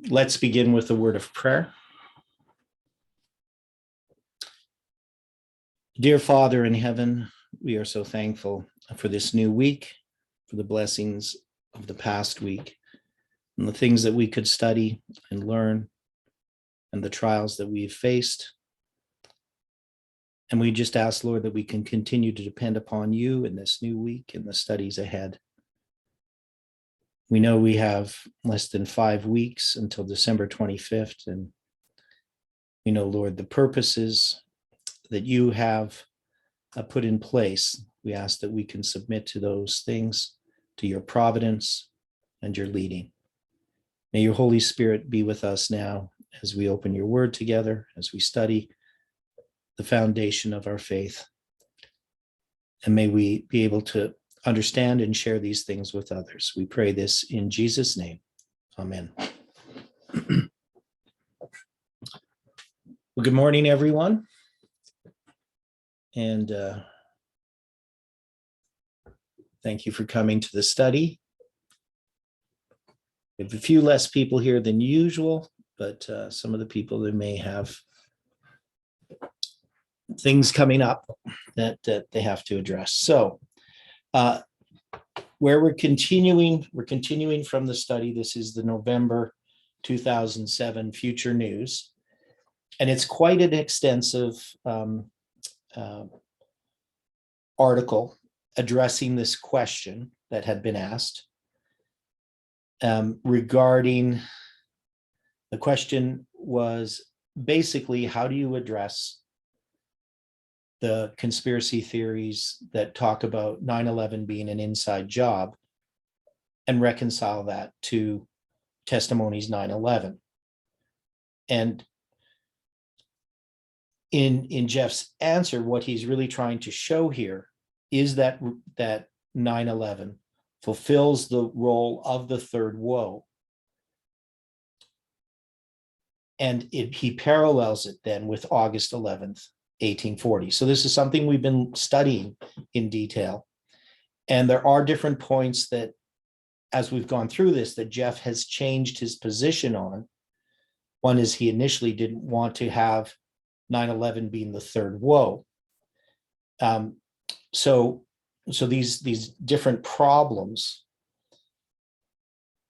Let's begin with a word of prayer. Dear Father in heaven, we are so thankful for this new week, for the blessings of the past week, and the things that we could study and learn, and the trials that we've faced. And we just ask, Lord, that we can continue to depend upon you in this new week and the studies ahead. We know we have less than 5 weeks until December 25th, and we know, Lord, the purposes that you have put in place. We ask that we can submit to those things, to your providence and your leading. May your Holy Spirit be with us now as we open your word together, as we study the foundation of our faith. And may we be able to understand and share these things with others. We pray this in Jesus' name. Amen. Well, good morning, everyone. And thank you for coming to the study. We have a few less people here than usual, but some of the people that may have things coming up that they have to address. So where we're continuing from the study. This is the November 2007 Future News. And it's quite an extensive article addressing this question that had been asked regarding, the question was basically, how do you address the conspiracy theories that talk about 9/11 being an inside job and reconcile that to testimonies 9/11? And in Jeff's answer, what he's really trying to show here is that 9/11 fulfills the role of the third woe. And he parallels it then with August 11th, 1840. So this is something we've been studying in detail. And there are different points that, as we've gone through this, that Jeff has changed his position on. One is he initially didn't want to have 9/11 being the third woe. So these different problems,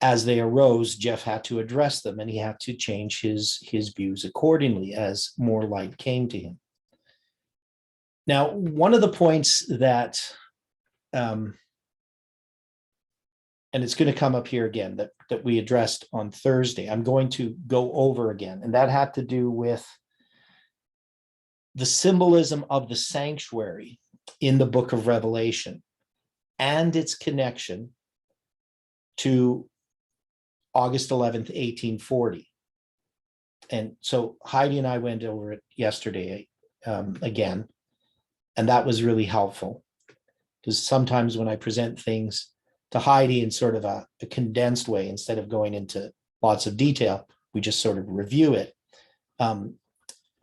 as they arose, Jeff had to address them, and he had to change his views accordingly as more light came to him. Now, one of the points that, and it's going to come up here again, that we addressed on Thursday, I'm going to go over again, and that had to do with the symbolism of the sanctuary in the book of Revelation and its connection to August 11th, 1840. And so Heidi and I went over it yesterday again, and that was really helpful, because sometimes when I present things to Heidi in sort of a condensed way, instead of going into lots of detail, we just sort of review it.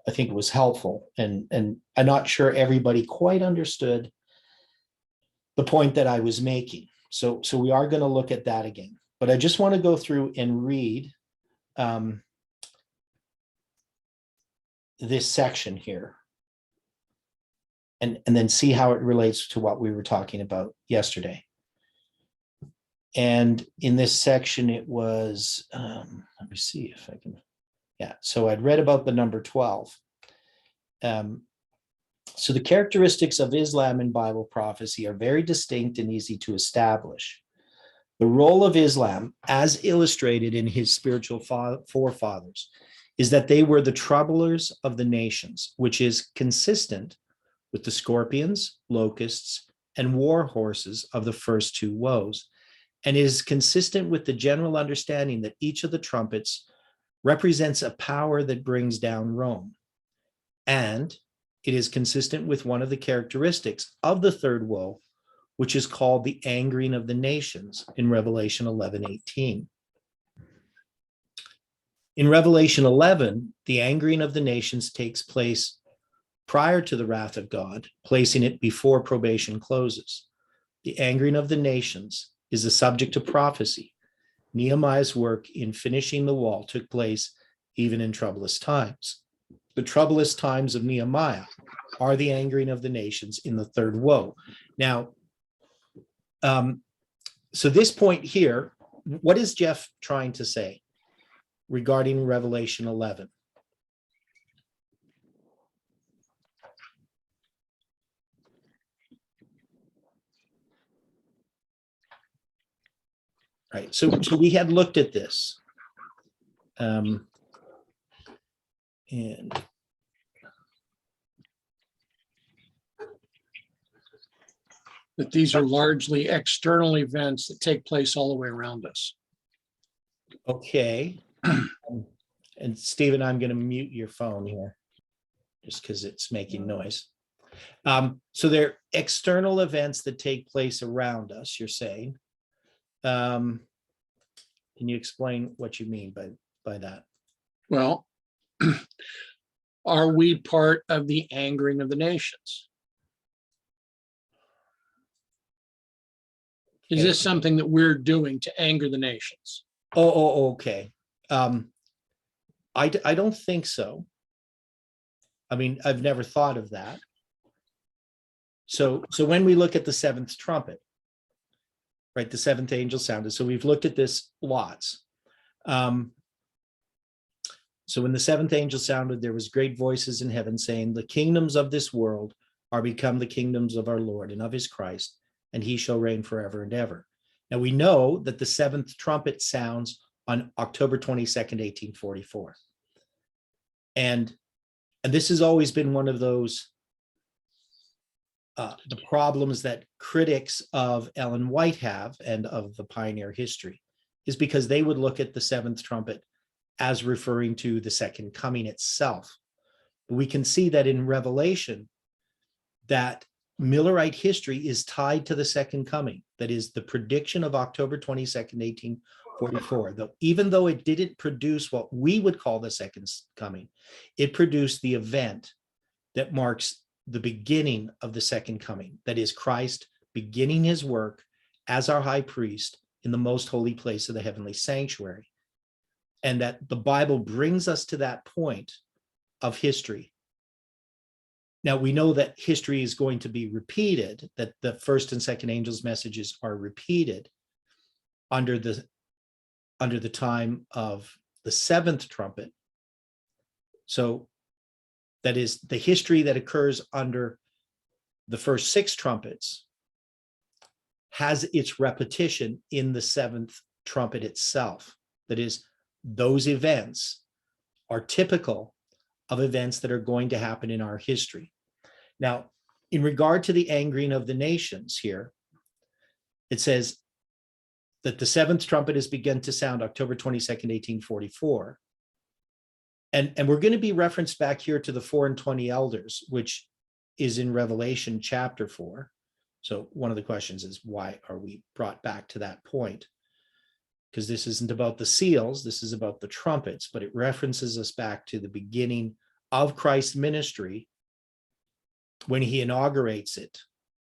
I think it was helpful, and I'm not sure everybody quite understood the point that I was making. So we are going to look at that again, but I just want to go through and read this section here, and then see how it relates to what we were talking about yesterday. And in this section, it was, let me see if I can, yeah. So I'd read about the number 12. So the characteristics of Islam in Bible prophecy are very distinct and easy to establish. The role of Islam, as illustrated in his spiritual forefathers, is that they were the troublers of the nations, which is consistent with the scorpions, locusts, and war horses of the first two woes, and is consistent with the general understanding that each of the trumpets represents a power that brings down Rome. And it is consistent with one of the characteristics of the third woe, which is called the angering of the nations in Revelation 11:18. In Revelation 11, the angering of the nations takes place prior to the wrath of God, placing it before probation closes. The angering of the nations is the subject of prophecy, Nehemiah's work in finishing the wall took place even in troublous times. The troublous times of Nehemiah are the angering of the nations in the third woe. Now, so this point here, what is Jeff trying to say regarding Revelation 11? Right, so we had looked at this. And that these are largely external events that take place all the way around us. okay. And Stephen, I'm going to mute your phone here just because it's making noise. So they're external events that take place around us, you're saying. Can you explain what you mean by that? Well, are we part of the angering of the nations? Is this something that we're doing to anger the nations? Okay. I don't think so. I mean, I've never thought of that. So when we look at the seventh trumpet, right, the seventh angel sounded. So we've looked at this lots. So when the seventh angel sounded, there was great voices in heaven saying, the kingdoms of this world are become the kingdoms of our Lord and of his Christ, and he shall reign forever and ever. Now we know that the seventh trumpet sounds on October 22nd, 1844. And this has always been one of those the problems that critics of Ellen White have and of the pioneer history, is because they would look at the seventh trumpet as referring to the second coming itself. But we can see that in Revelation, that Millerite history is tied to the second coming. That is the prediction of October 22nd, 1844. Though, even though it didn't produce what we would call the second coming, it produced the event that marks the beginning of the second coming. That is Christ beginning his work as our high priest in the most holy place of the heavenly sanctuary. And that the Bible brings us to that point of history. Now we know that history is going to be repeated, that the first and second angels' messages are repeated under the time of the seventh trumpet. So that is the history that occurs under the first six trumpets has its repetition in the seventh trumpet itself. That is, those events are typical of events that are going to happen in our history. Now, in regard to the angering of the nations here, it says that the seventh trumpet has begun to sound October 22nd, 1844. And we're going to be referenced back here to the 4 and 20 elders, which is in Revelation chapter 4. So one of the questions is, why are we brought back to that point? Because this isn't about the seals, this is about the trumpets, but it references us back to the beginning of Christ's ministry when he inaugurates it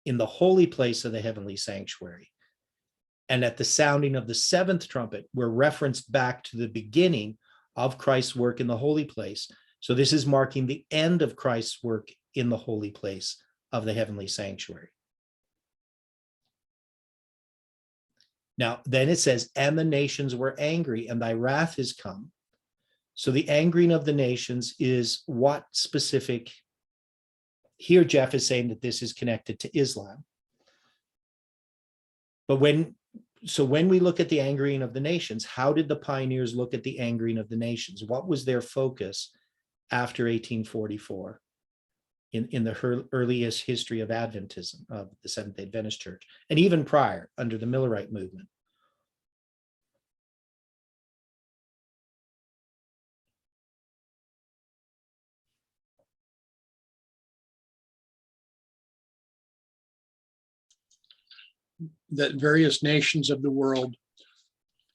in the holy place of the heavenly sanctuary. And at the sounding of the seventh trumpet, we're referenced back to the beginning of Christ's work in the holy place. So this is marking the end of Christ's work in the holy place of the heavenly sanctuary. Now, then it says, and the nations were angry, and thy wrath is come. So the angering of the nations is what specific? Here, Jeff is saying that this is connected to Islam. But when we look at the angering of the nations, how did the pioneers look at the angering of the nations? What was their focus after 1844 in the earliest history of Adventism, of the Seventh-day Adventist Church, and even prior under the Millerite movement? That various nations of the world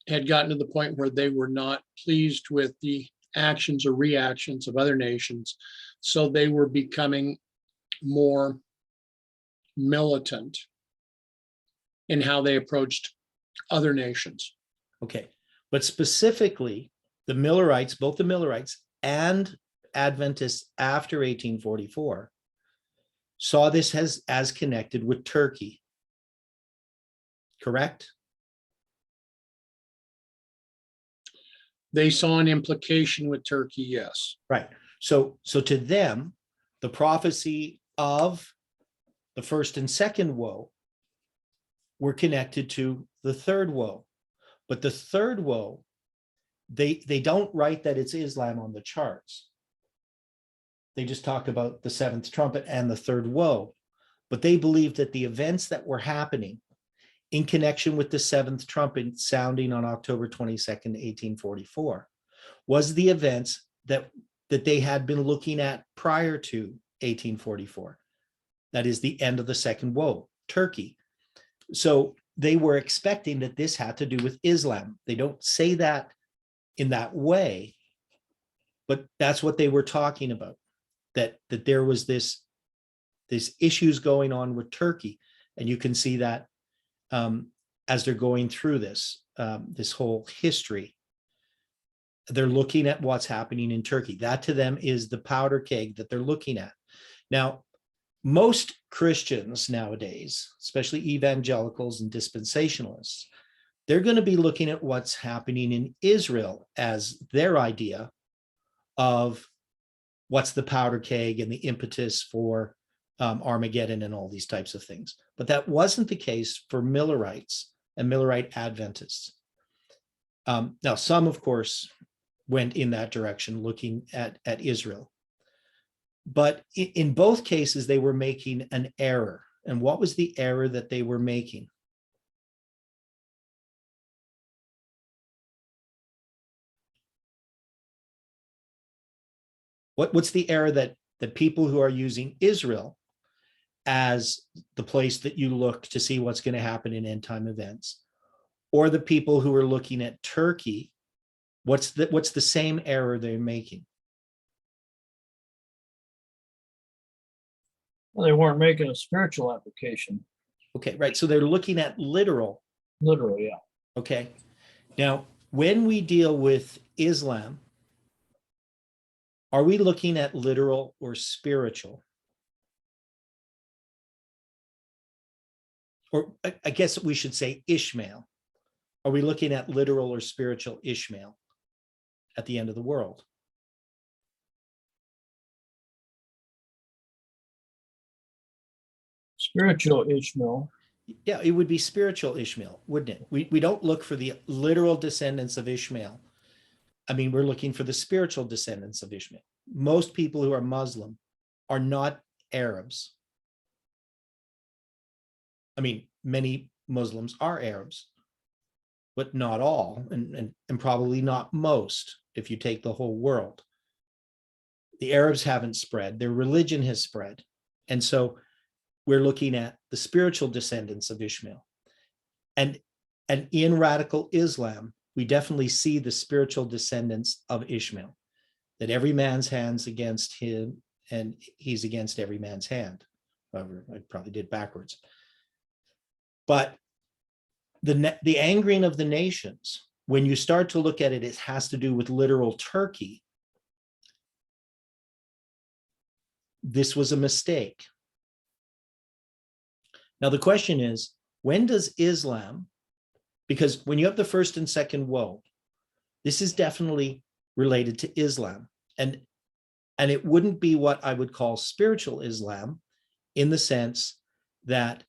had gotten to the point where they were not pleased with the actions or reactions of other nations. So they were becoming more militant in how they approached other nations. Okay, But specifically, the Millerites, both the Millerites and Adventists after 1844, saw this as connected with Turkey. Correct? They saw an implication with Turkey, yes. Right. So to them, the prophecy of the first and second woe were connected to the third woe. But the third woe, they don't write that it's Islam on the charts. They just talk about the seventh trumpet and the third woe. But they believe that the events that were happening in connection with the seventh trumpet sounding on October 22nd, 1844, was the events that they had been looking at prior to 1844. That is the end of the second woe, Turkey. So they were expecting that this had to do with Islam. They don't say that in that way, but that's what they were talking about, that there was this issues going on with Turkey. And you can see that as they're going through this whole history. They're looking at what's happening in Turkey. That to them is the powder keg that they're looking at. Now, most Christians nowadays, especially evangelicals and dispensationalists, they're going to be looking at what's happening in Israel as their idea of what's the powder keg and the impetus for Armageddon and all these types of things. But that wasn't the case for Millerites and Millerite Adventists. Now, some, of course, went in that direction, looking at Israel. But in both cases, they were making an error. And what was the error that they were making? What's the error that the people who are using Israel as the place that you look to see what's going to happen in end time events, or the people who are looking at Turkey, what's the same error they're making? Well, they weren't making a spiritual application. Okay, right. So they're looking at literal. Literally, yeah. Okay. Now, when we deal with Islam, are we looking at literal or spiritual? Or I guess we should say Ishmael. Are we looking at literal or spiritual Ishmael at the end of the world? Spiritual Ishmael. Yeah, it would be spiritual Ishmael, wouldn't it? We don't look for the literal descendants of Ishmael. I mean, we're looking for the spiritual descendants of Ishmael. Most people who are Muslim are not Arabs. I mean, many Muslims are Arabs, but not all, and probably not most, if you take the whole world. The Arabs haven't spread, their religion has spread. And so we're looking at the spiritual descendants of Ishmael. And in radical Islam, we definitely see the spiritual descendants of Ishmael, that every man's hand's against him and he's against every man's hand. However, I probably did backwards. But the angering of the nations, when you start to look at it, it has to do with literal Turkey. This was a mistake. Now, the question is, when does Islam, because when you have the first and second woe, this is definitely related to Islam. And it wouldn't be what I would call spiritual Islam, in the sense that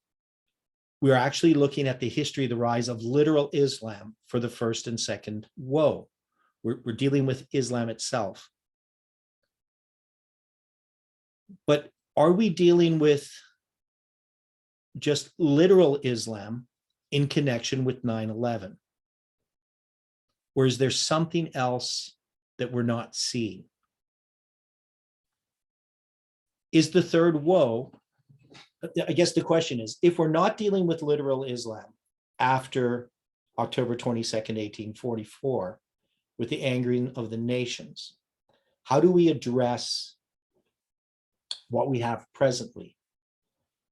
we're actually looking at the history of the rise of literal Islam for the first and second woe. We're dealing with Islam itself. But are we dealing with just literal Islam in connection with 9/11? Or is there something else that we're not seeing? Is the third woe, I guess the question is, if we're not dealing with literal Islam after October 22nd, 1844, with the angering of the nations, how do we address what we have presently?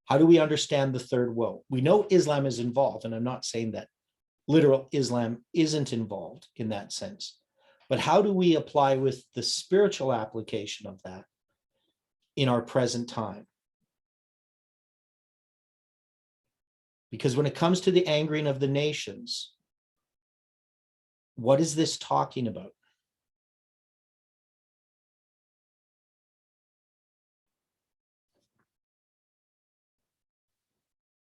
How do we understand the third woe? We know Islam is involved, and I'm not saying that literal Islam isn't involved in that sense. But how do we apply with the spiritual application of that in our present time? Because when it comes to the angering of the nations, what is this talking about?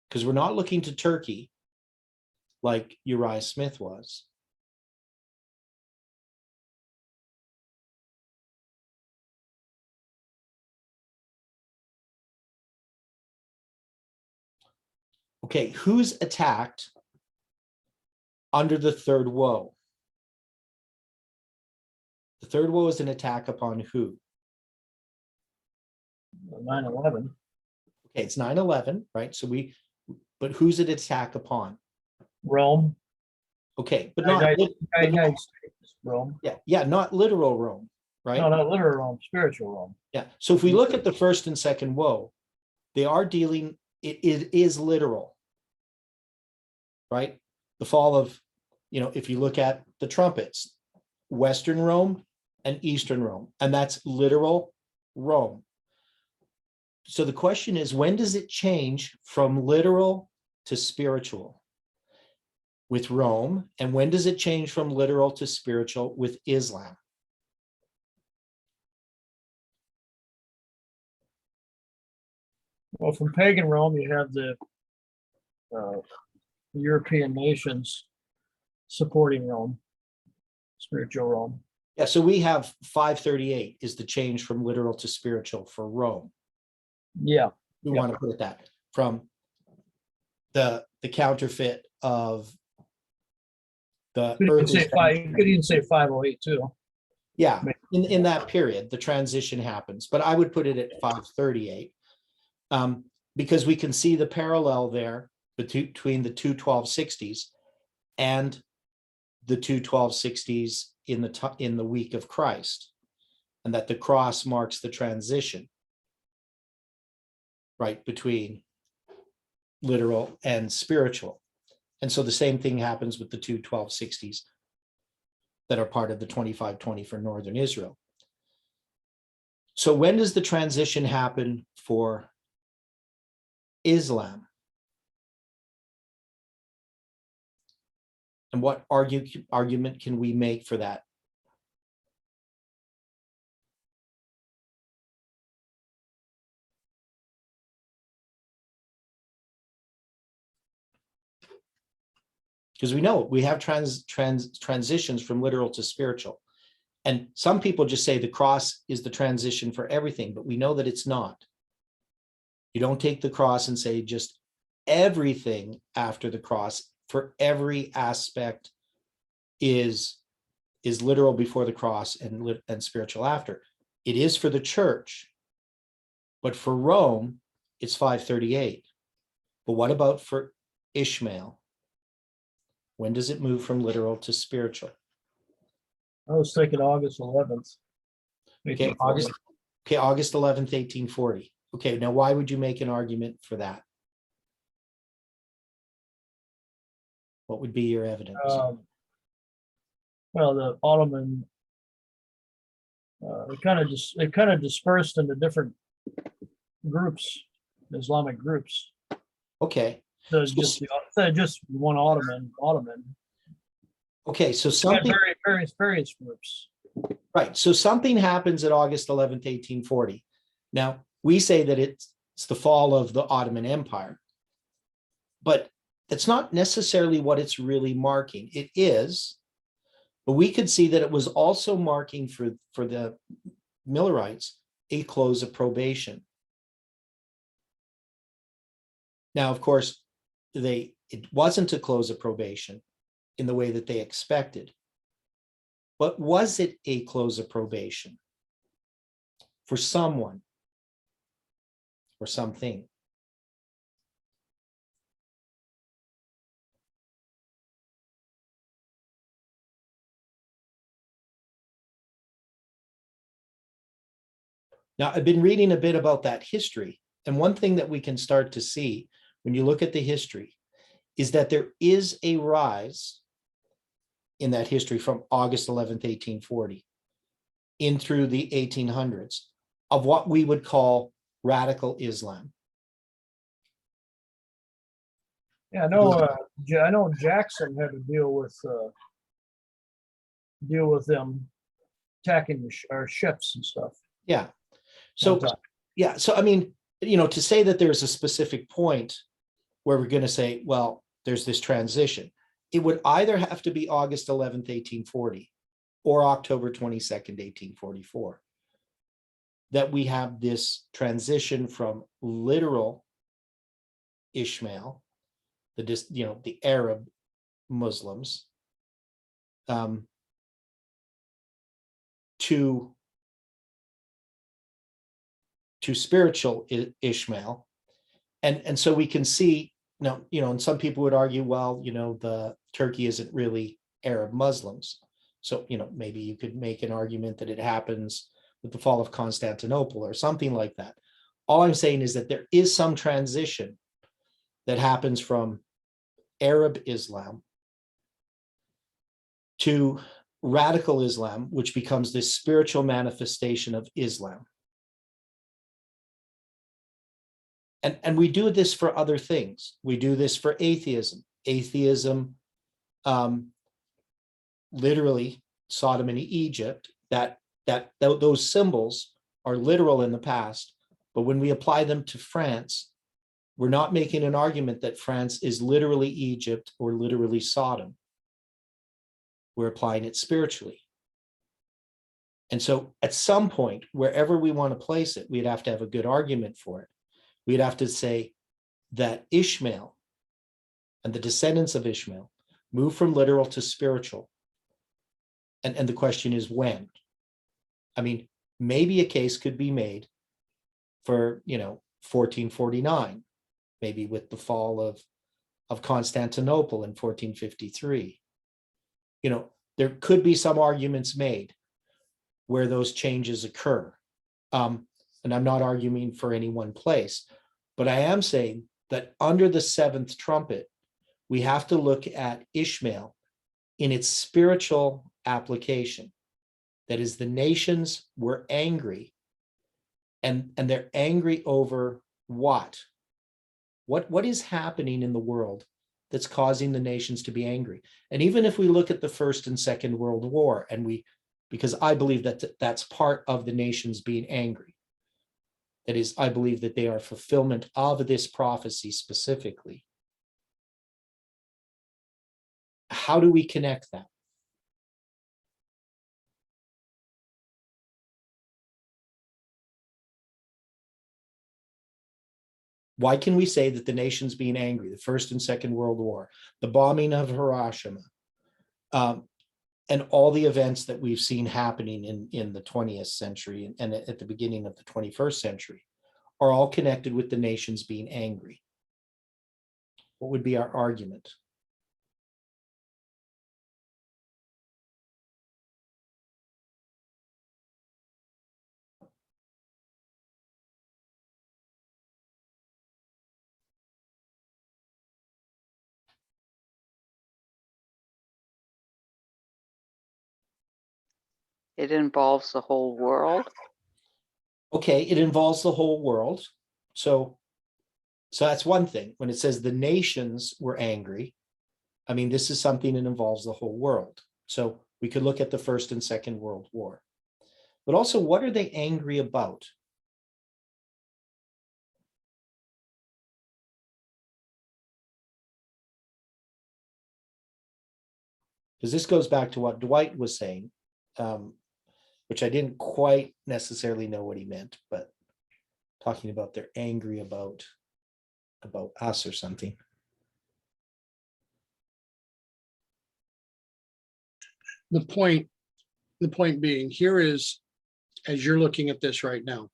Because we're not looking to Turkey like Uriah Smith was. Okay, who's attacked under the third woe? The third woe is an attack upon who? 9/11. Okay, it's 9/11, right? But who's it attack upon? Rome. Okay, but United States. Rome. yeah, not literal Rome, right? No, not literal Rome, spiritual Rome. Yeah. So if we look at the first and second woe, they are dealing, it is literal, right? The fall of, if you look at the trumpets, Western Rome and Eastern Rome, and that's literal Rome. So the question is, when does it change from literal to spiritual with Rome? And when does it change from literal to spiritual with Islam? Well, from pagan Rome, you have the European nations supporting Rome, spiritual Rome. Yeah, so we have 538 is the change from literal to spiritual for Rome. Yeah. We want to put it that from the counterfeit of the You could earthly. even say 508 too. Yeah, in that period, the transition happens, but I would put it at 538 because we can see the parallel there between the two 1260s and the two 1260s in the week of Christ, and that the cross marks the transition, right, between literal and spiritual. And so the same thing happens with the two 1260s that are part of the 2520 for Northern Israel. So when does the transition happen for Islam? And what argument can we make for that? Because we know we have transitions from literal to spiritual. And some people just say the cross is the transition for everything, but we know that it's not. You don't take the cross and say just everything after the cross for every aspect is literal before the cross and spiritual after. It is for the church, but for Rome, it's 538. But what about for Ishmael? When does it move from literal to spiritual? I was thinking August 11th. Okay, August 11th, 1840. Okay, now why would you make an argument for that? What would be your evidence? Well, the Ottoman, it kind of dispersed into different groups, Islamic groups. Okay. So just one Ottoman. Okay, so something various groups. Right. So something happens at August 11th, 1840. Now, we say that it's the fall of the Ottoman Empire, but that's not necessarily what it's really marking. It is, but we could see that it was also marking for the Millerites a close of probation. Now, of course, it wasn't a close of probation in the way that they expected. But was it a close of probation for someone or something? Now, I've been reading a bit about that history. And one thing that we can start to see when you look at the history is that there is a rise in that history from August 11th, 1840 in through the 1800s of what we would call radical Islam. Yeah, I know Jackson had to deal with them attacking our ships and stuff. Yeah. So, yeah. So, I mean, to say that there's a specific point where we're going to say, well, there's this transition, it would either have to be August 11th, 1840 or October 22nd, 1844, that we have this transition from literal Ishmael, the Arab Muslims, to spiritual Ishmael. And so we can see now, and some people would argue, well, the Turkey isn't really Arab Muslims. So, maybe you could make an argument that it happens with the fall of Constantinople or something like that. All I'm saying is that there is some transition that happens from Arab Islam to radical Islam, which becomes this spiritual manifestation of Islam. And we do this for other things. We do this for atheism. Atheism, literally Sodom and Egypt, those symbols are literal in the past, but when we apply them to France, we're not making an argument that France is literally Egypt or literally Sodom. We're applying it spiritually. And so at some point, wherever we want to place it, we'd have to have a good argument for it. We'd have to say that Ishmael and the descendants of Ishmael move from literal to spiritual. And the question is when? I mean, maybe a case could be made for, 1449, maybe with the fall of Constantinople in 1453. There could be some arguments made where those changes occur. And I'm not arguing for any one place, but I am saying that under the seventh trumpet, we have to look at Ishmael in its spiritual application. That is, the nations were angry, and they're angry over what? What is happening in the world that's causing the nations to be angry? And even if we look at the First and Second World War, because I believe that that's part of the nations being angry. That is, I believe that they are fulfillment of this prophecy specifically. How do we connect that? Why can we say that the nations being angry, the First and Second World War, the bombing of Hiroshima, and all the events that we've seen happening in the 20th century and at the beginning of the 21st century are all connected with the nations being angry? What would be our argument? It involves the whole world. Okay, it involves the whole world. So that's one thing. When it says the nations were angry, I mean, this is something that involves the whole world. So we could look at the First and Second World War. But also, what are they angry about? Because this goes back to what Dwight was saying, which I didn't quite necessarily know what he meant, but talking about they're angry about us or something. The point being here is, as you're looking at this right now,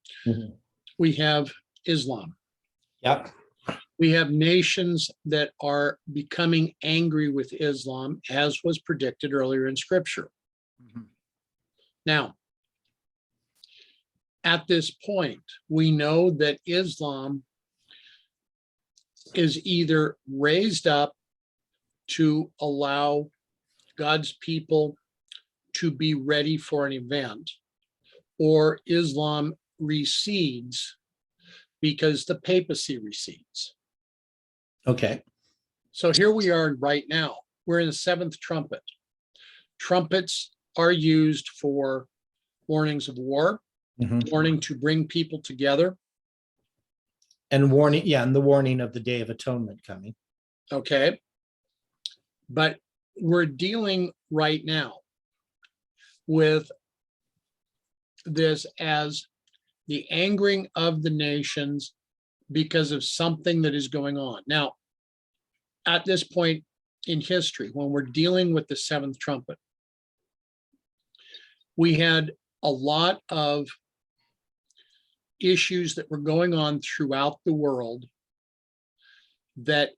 we have Islam. Yep. We have nations that are becoming angry with Islam, as was predicted earlier in Scripture. Now, at this point, we know that Islam is either raised up to allow God's people to be ready for an event, or Islam recedes because the papacy recedes. Okay. So here we are right now. We're in the seventh trumpet. Trumpets are used for warnings of war, Mhm. warning to bring people together. And warning, yeah, and the warning of the Day of Atonement coming. Okay. But we're dealing right now with this as the angering of the nations because of something that is going on. Now, at this point in history, when we're dealing with the seventh trumpet, we had a lot of issues that were going on throughout the world that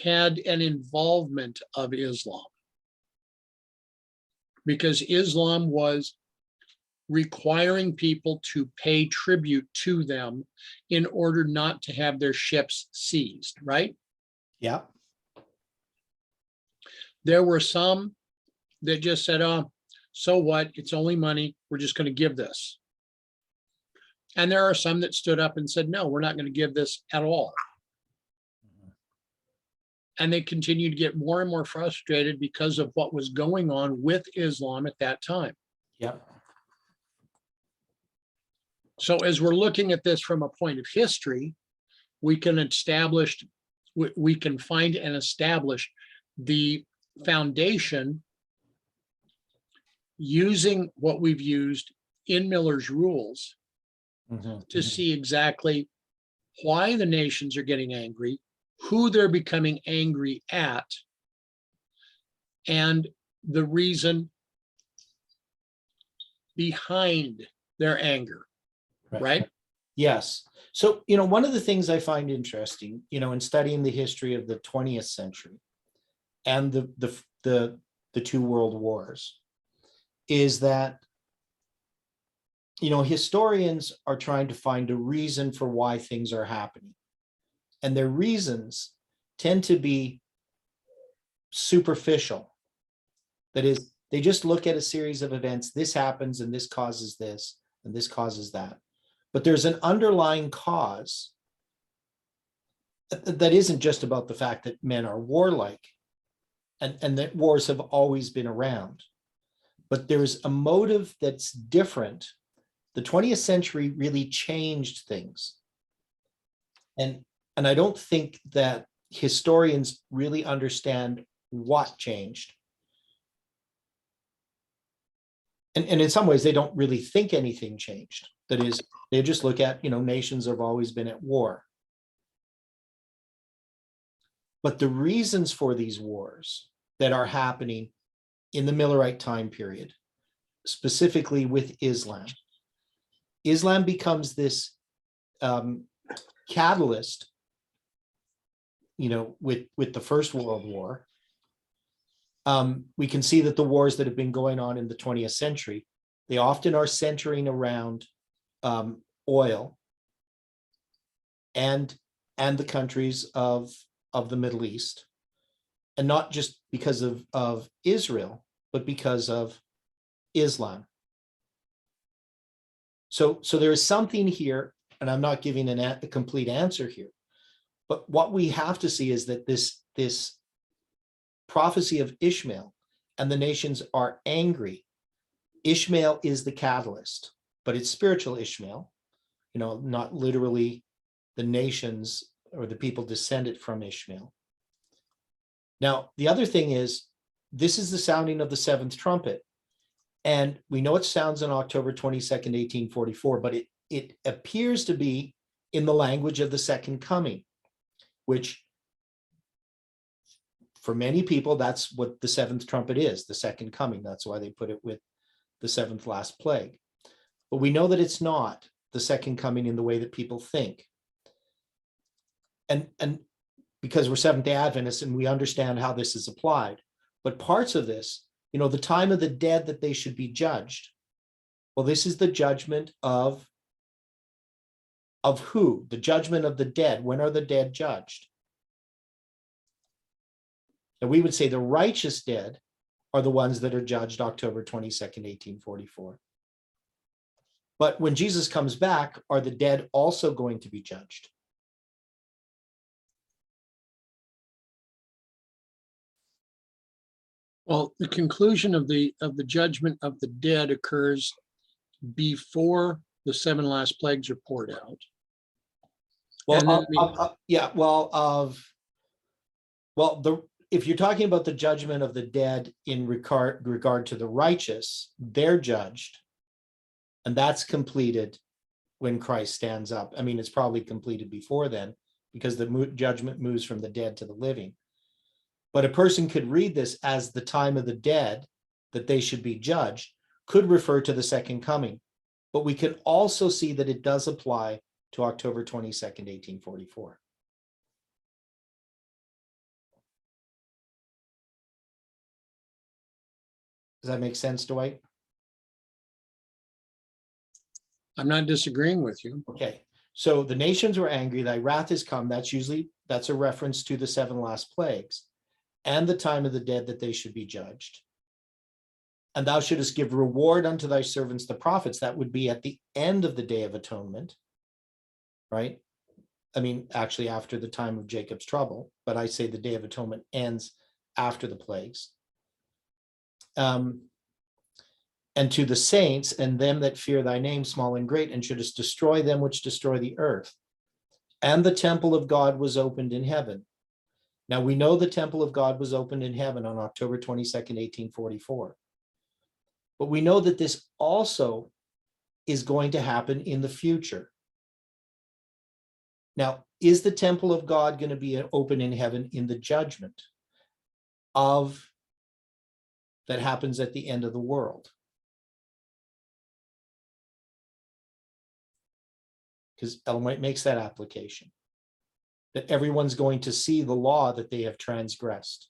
had an involvement of Islam, because Islam was requiring people to pay tribute to them in order not to have their ships seized, right? Yeah. There were some that just said, oh, so what? It's only money. We're just going to give this. And there are some that stood up and said, no, we're not going to give this at all. And they continued to get more and more frustrated because of what was going on with Islam at that time. Yeah. So as we're looking at this from a point of history, we can find and establish the foundation using what we've used in Miller's rules Mhm. to see exactly why the nations are getting angry, who they're becoming angry at, and the reason behind their anger, right? Yes. So, one of the things I find interesting, in studying the history of the 20th century and the two world wars is that, historians are trying to find a reason for why things are happening. And their reasons tend to be superficial. That is, they just look at a series of events. This happens and this causes this and this causes that. But there's an underlying cause that isn't just about the fact that men are warlike and that wars have always been around. But there's a motive that's different. The 20th century really changed things. And I don't think that historians really understand what changed. And in some ways, they don't really think anything changed. That is, they just look at, nations have always been at war. But the reasons for these wars that are happening in the Millerite time period, specifically with Islam becomes this catalyst, with the First World War. We can see that the wars that have been going on in the 20th century, they often are centering around oil and the countries of the Middle East, and not just because of Israel, but because of Islam. So there is something here, and I'm not giving a complete answer here, but what we have to see is that this prophecy of Ishmael and the nations are angry. Ishmael is the catalyst, but it's spiritual Ishmael, not literally the nations or the people descended from Ishmael. Now, the other thing is, this is the sounding of the seventh trumpet. And we know it sounds on October 22nd, 1844, but it appears to be in the language of the second coming, which for many people, that's what the seventh trumpet is, the second coming. That's why they put it with the seventh last plague. But we know that it's not the second coming in the way that people think. And because we're Seventh-day Adventists and we understand how this is applied, but parts of this, the time of the dead that they should be judged. Well, this is the judgment of who? The judgment of the dead. When are the dead judged? Now, we would say the righteous dead are the ones that are judged October 22nd, 1844. But when Jesus comes back, are the dead also going to be judged? Well, the conclusion of the judgment of the dead occurs before the 7 last plagues are poured out. Well, And then yeah, if you're talking about the judgment of the dead in regard to the righteous, they're judged, and that's completed when Christ stands up. I mean, it's probably completed before then, because the judgment moves from the dead to the living. But a person could read this as the time of the dead, that they should be judged, could refer to the second coming. But we can also see that it does apply to October 22nd, 1844. Does that make sense, Dwight? I'm not disagreeing with you. Okay, so the nations were angry, thy wrath is come. That's a reference to the 7 last plagues and the time of the dead, that they should be judged. And thou shouldest give reward unto thy servants, the prophets. That would be at the end of the Day of Atonement, right? I mean, actually after the time of Jacob's trouble, but I say the Day of Atonement ends after the plagues. And to the saints and them that fear thy name, small and great, and shouldest destroy them which destroy the earth. And the temple of God was opened in heaven. Now we know the temple of God was opened in heaven on October 22nd, 1844. But we know that this also is going to happen in the future. Now, is the temple of God going to be open in heaven in the judgment of that happens at the end of the world? Because Ellen White makes that application, that everyone's going to see the law that they have transgressed.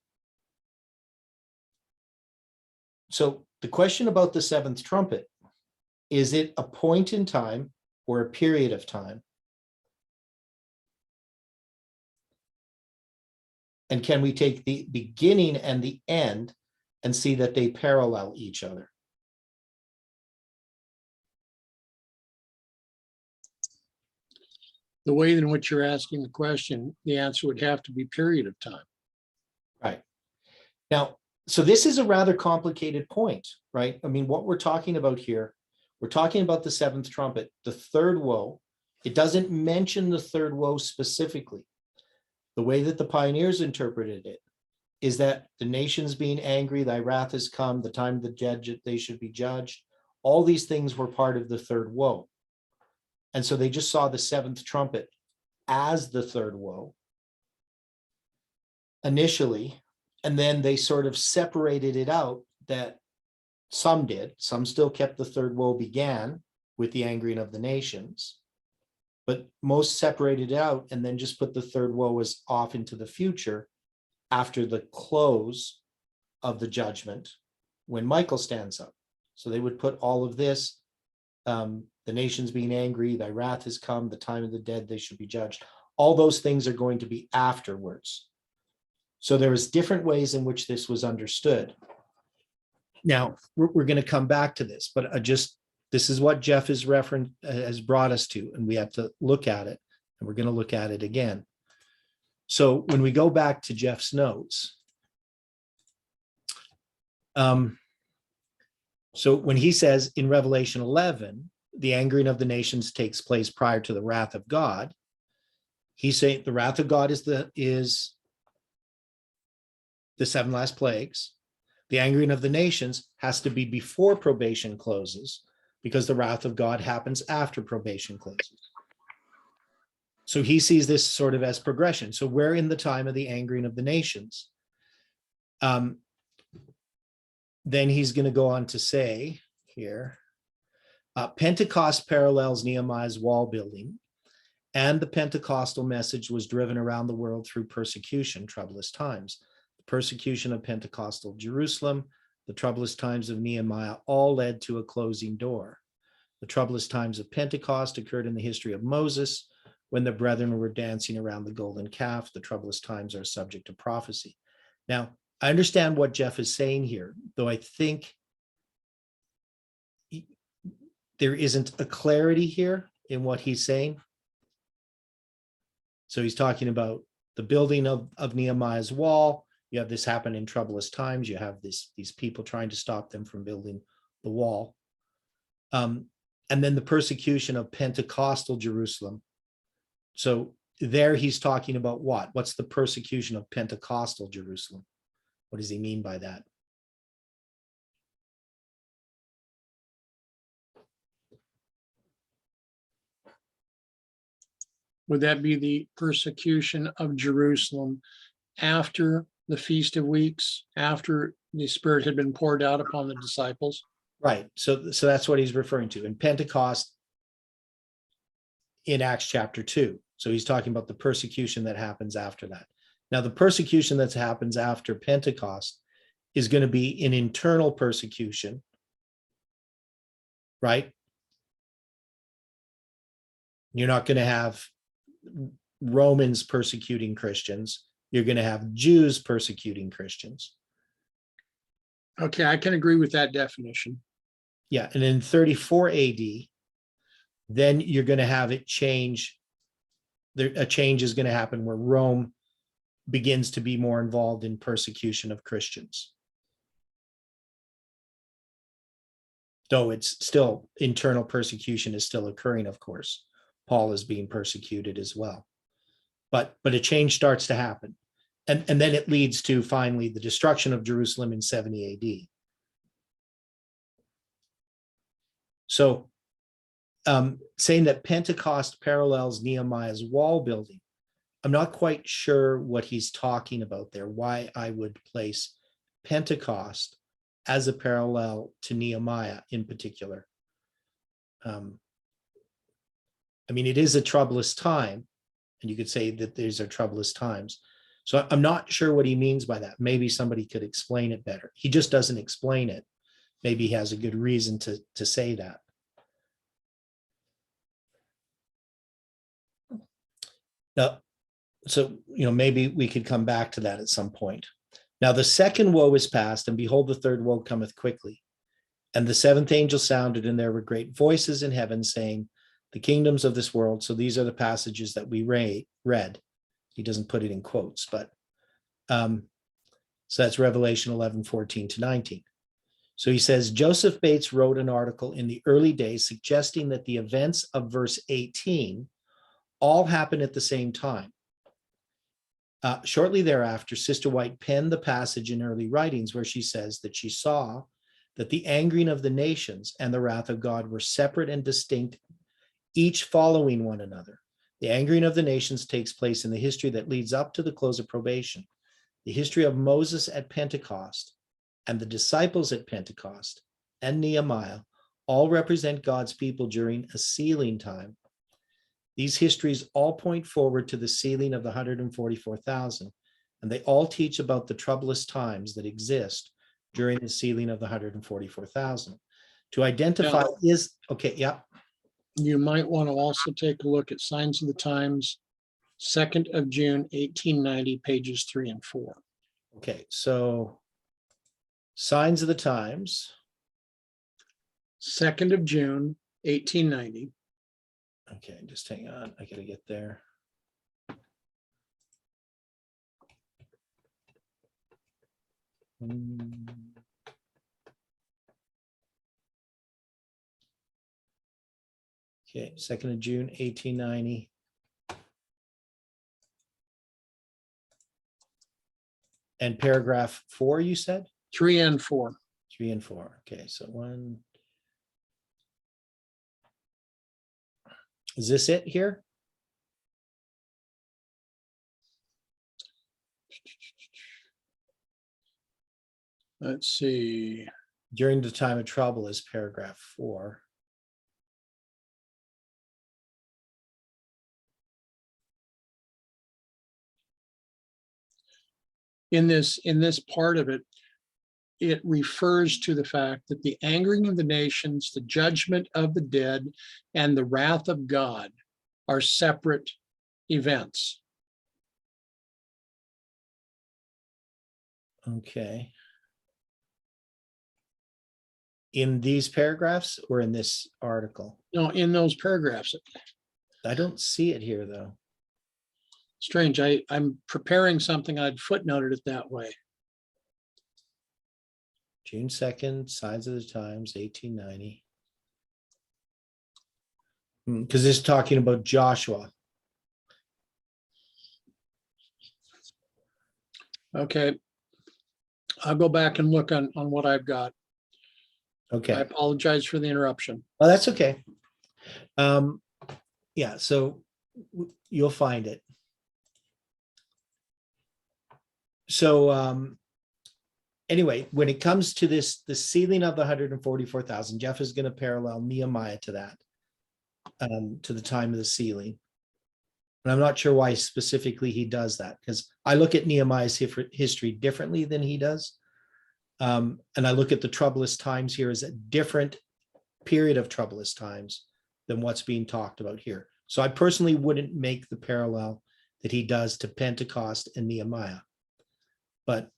So the question about the 7th trumpet, is it a point in time or a period of time? And can we take the beginning and the end and see that they parallel each other? The way in which you're asking the question, the answer would have to be period of time. Right. Now, so this is a rather complicated point, right? I mean, what we're talking about here, we're talking about the 7th trumpet, the 3rd woe. It doesn't mention the 3rd woe specifically. The way that the pioneers interpreted it is that the nations being angry, thy wrath has come, the time of the judge, they should be judged. All these things were part of the 3rd woe. And so they just saw the 7th trumpet as the 3rd woe initially, and then they sort of separated it out, that some did, some still kept the 3rd woe began with the angering of the nations, but most separated it out and then just put the 3rd woe as off into the future after the close of the judgment when Michael stands up. So they would put all of this, the nations being angry, thy wrath has come, the time of the dead, they should be judged. All those things are going to be afterwards. So there is different ways in which this was understood. Now, we're going to come back to this, but this is what Jeff has brought us to, and we have to look at it, and we're going to look at it again. So when we go back to Jeff's notes, so when he says in Revelation 11, the angering of the nations takes place prior to the wrath of God, he's saying the wrath of God is the 7 last plagues. The angering of the nations has to be before probation closes, because the wrath of God happens after probation closes. So he sees this sort of as progression. So we're in the time of the angering of the nations. Then he's going to go on to say here, Pentecost parallels Nehemiah's wall building, and the Pentecostal message was driven around the world through persecution, troublous times. The persecution of Pentecostal Jerusalem, the troublous times of Nehemiah, all led to a closing door. The troublous times of Pentecost occurred in the history of Moses, when the brethren were dancing around the golden calf. The troublous times are subject to prophecy. Now, I understand what Jeff is saying here, though I think there isn't a clarity here in what he's saying. So he's talking about the building of Nehemiah's wall. You have this happen in troublous times. You have these people trying to stop them from building the wall. And then the persecution of Pentecostal Jerusalem. So there he's talking about what? What's the persecution of Pentecostal Jerusalem? What does he mean by that? Would that be the persecution of Jerusalem after the Feast of Weeks, after the Spirit had been poured out upon the disciples? Right. So that's what he's referring to. In Pentecost in Acts chapter 2. So he's talking about the persecution that happens after that. Now, the persecution that happens after Pentecost is going to be an internal persecution, right? You're not going to have Romans persecuting Christians. You're going to have Jews persecuting Christians. Okay, I can agree with that definition. Yeah, and in 34 AD, then you're going to have it change. A change is going to happen where Rome begins to be more involved in persecution of Christians. Though it's still, internal persecution is still occurring, of course. Paul is being persecuted as well. But a change starts to happen. And then it leads to finally the destruction of Jerusalem in 70 AD. So saying that Pentecost parallels Nehemiah's wall building, I'm not quite sure what he's talking about there, why I would place Pentecost as a parallel to Nehemiah in particular. I mean, it is a troublous time, and you could say that these are troublous times. So I'm not sure what he means by that. Maybe somebody could explain it better. He just doesn't explain it. Maybe he has a good reason to say that. Now, so, maybe we could come back to that at some point. Now, the second woe is past, and behold, the third woe cometh quickly. And the seventh angel sounded, and there were great voices in heaven saying, the kingdoms of this world. So these are the passages that we read. He doesn't put it in quotes, but so that's Revelation 11:14-19. So he says, Joseph Bates wrote an article in the early days suggesting that the events of verse 18 all happen at the same time. Shortly thereafter, Sister White penned the passage in early writings where she says that she saw that the angering of the nations and the wrath of God were separate and distinct, each following one another. The angering of the nations takes place in the history that leads up to the close of probation. The history of Moses at Pentecost and the disciples at Pentecost and Nehemiah all represent God's people during a sealing time. These histories all point forward to the sealing of the 144,000, and they all teach about the troublous times that exist during the sealing of the 144,000. To identify is, okay, yeah. You might want to also take a look at Signs of the Times, 2nd of June, 1890, pages 3 and 4. Okay, so Signs of the Times. 2nd of June, 1890. Okay, just hang on. I gotta get there. Okay, 2nd of June, 1890. And paragraph 4, you said? 3 and 4. 3 and 4. Okay, so 1. Is this it here? Let's see. During the time of trouble is paragraph 4. In this part of it, it refers to the fact that the angering of the nations, the judgment of the dead, and the wrath of God are separate events. Okay. In these paragraphs or in this article? No, in those paragraphs. I don't see it here, though. Strange. I'm preparing something. I'd footnoted it that way. June 2nd, Signs of the Times, 1890. Because it's talking about Joshua. Okay. I'll go back and look on what I've got. I Okay. apologize for the interruption. Oh, that's okay. Yeah, so you'll find it. So anyway, when it comes to this, the sealing of the 144,000, Jeff is going to parallel Nehemiah to that, to the time of the sealing. And I'm not sure why specifically he does that, because I look at Nehemiah's history differently than he does. And I look at the troublous times here as a different period of troublous times than what's being talked about here. So I personally wouldn't make the parallel that he does to Pentecost and Nehemiah. But,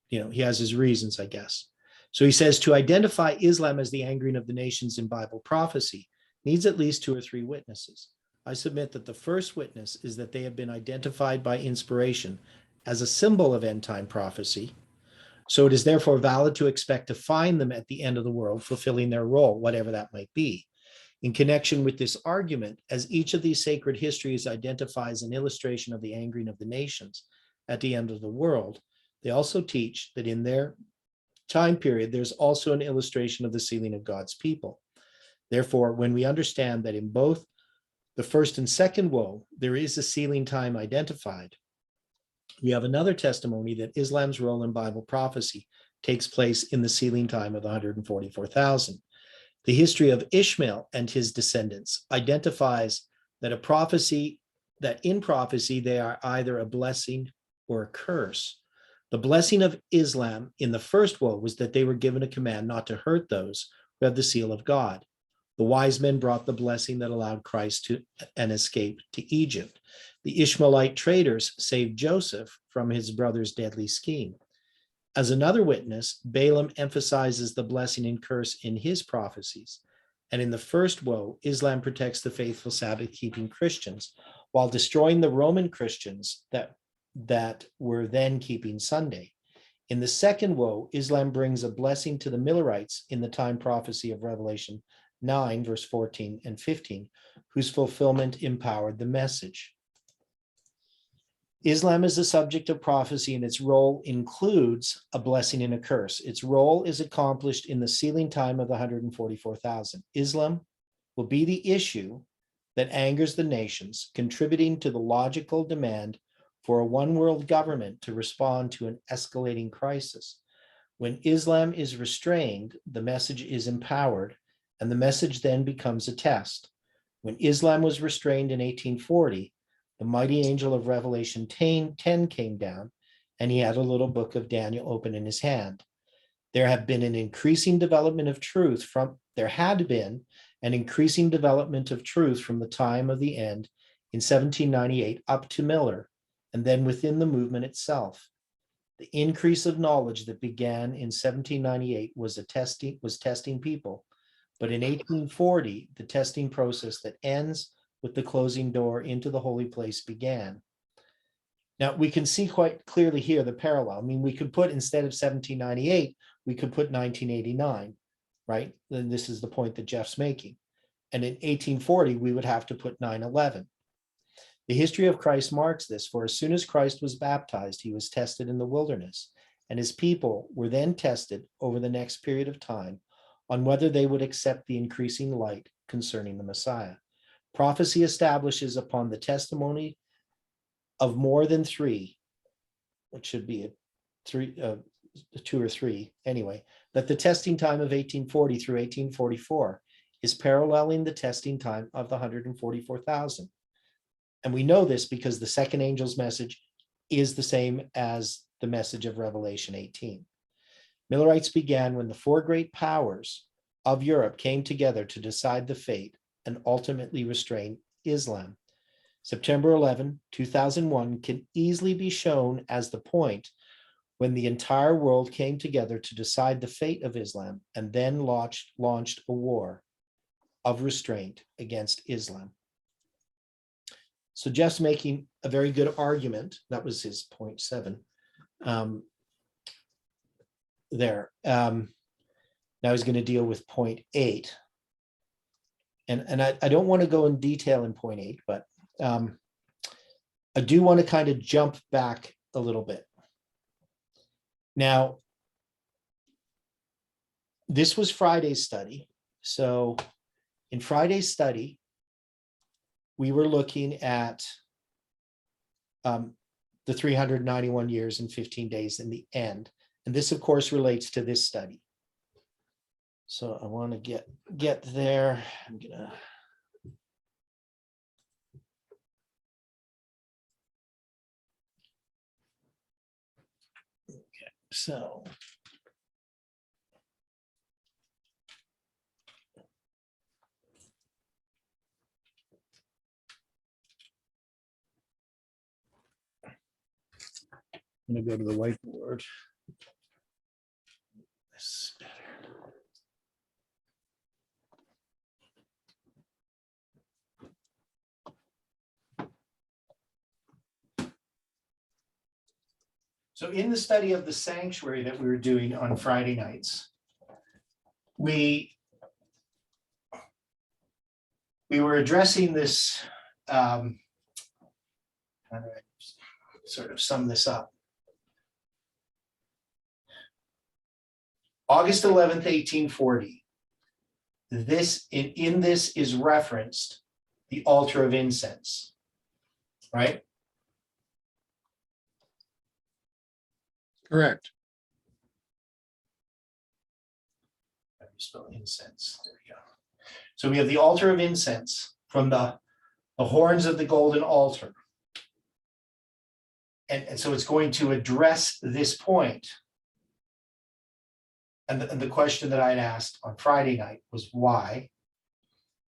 you know, he has his reasons, I guess. So he says to identify Islam as the angering of the nations in Bible prophecy needs at least 2 or 3 witnesses. I submit that the first witness is that they have been identified by inspiration as a symbol of end time prophecy. So it is therefore valid to expect to find them at the end of the world, fulfilling their role, whatever that might be. In connection with this argument, as each of these sacred histories identifies an illustration of the angering of the nations at the end of the world, they also teach that in their time period, there's also an illustration of the sealing of God's people. Therefore, when we understand that in both the first and second woe, there is a sealing time identified, we have another testimony that Islam's role in Bible prophecy takes place in the sealing time of the 144,000. The history of Ishmael and his descendants identifies that in prophecy, they are either a blessing or a curse. The blessing of Islam in the first woe was that they were given a command not to hurt those who have the seal of God. The wise men brought the blessing that allowed Christ to an escape to Egypt. The Ishmaelite traders saved Joseph from his brother's deadly scheme. As another witness, Balaam emphasizes the blessing and curse in his prophecies. And in the first woe, Islam protects the faithful Sabbath-keeping Christians while destroying the Roman Christians that were then keeping Sunday. In the second woe, Islam brings a blessing to the Millerites in the time prophecy of Revelation 9, verse 14 and 15, whose fulfillment empowered the message. Islam is the subject of prophecy, and its role includes a blessing and a curse. Its role is accomplished in the sealing time of the 144,000. Islam will be the issue that angers the nations, contributing to the logical demand for a one-world government to respond to an escalating crisis. When Islam is restrained, the message is empowered, and the message then becomes a test. When Islam was restrained in 1840, the mighty angel of Revelation 10 came down, and he had a little book of Daniel open in his hand. There had been an increasing development of truth from the time of the end in 1798 up to Miller, and then within the movement itself. The increase of knowledge that began in 1798 was testing people, but in 1840, the testing process that ends with the closing door into the holy place began. Now, we can see quite clearly here the parallel. I mean, we could put, instead of 1798, we could put 1989, right? Then this is the point that Jeff's making. And in 1840, we would have to put 9/11. The history of Christ marks this, for as soon as Christ was baptized, he was tested in the wilderness, and his people were then tested over the next period of time on whether they would accept the increasing light concerning the Messiah. Prophecy establishes upon the testimony of more than 3, which should be 2 or 3 anyway, that the testing time of 1840 through 1844 is paralleling the testing time of the 144,000. And we know this because the second angel's message is the same as the message of Revelation 18. Millerites began when the 4 great powers of Europe came together to decide the fate and ultimately restrain Islam. September 11, 2001 can easily be shown as the point when the entire world came together to decide the fate of Islam and then launched a war of restraint against Islam. So Jeff's making a very good argument. That was his point 7 there. Now he's going to deal with point 8. And I don't want to go in detail in point 8, but I do want to kind of jump back a little bit. Now, this was Friday's study. So in Friday's study, we were looking at the 391 years and 15 days in the end. And this, of course, relates to this study. So I want to get there. I'm gonna. Okay, so. I'm gonna go to the whiteboard. This is better. So in the study of the sanctuary that we were doing on Friday nights, we were addressing this, how do I sort of sum this up? August 11th, 1840, in this is referenced the altar of incense, right? Correct. How do you spell incense? There we go. So we have the altar of incense from the horns of the golden altar. And so it's going to address this point. And the question that I had asked on Friday night was why.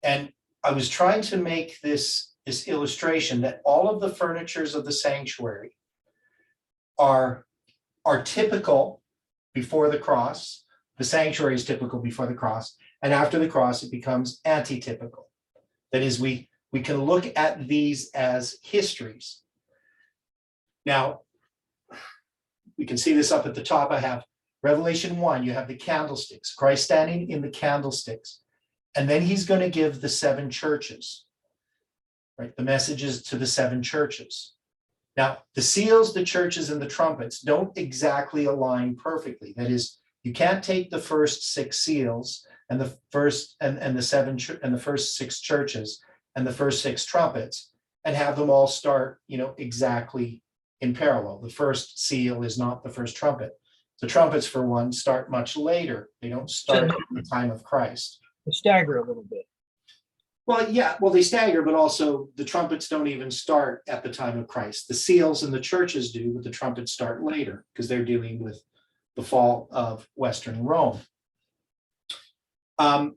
And I was trying to make this illustration that all of the furnitures of the sanctuary are typical before the cross. The sanctuary is typical before the cross, and after the cross, it becomes anti-typical. That is, we can look at these as histories. Now, we can see this up at the top. I have Revelation 1, you have the candlesticks, Christ standing in the candlesticks, and then he's going to give the 7 churches, right? The messages to the 7 churches. Now, the seals, the churches, and the trumpets don't exactly align perfectly. That is, you can't take the first 6 seals and the first and the 7 and the first 6 churches and the first 6 trumpets and have them all start, exactly in parallel. The first seal is not the first trumpet. The trumpets, for one, start much later. They don't start at the time of Christ. They stagger a little bit. Well, yeah, they stagger, but also the trumpets don't even start at the time of Christ. The seals and the churches do, but the trumpets start later because they're dealing with the fall of Western Rome. But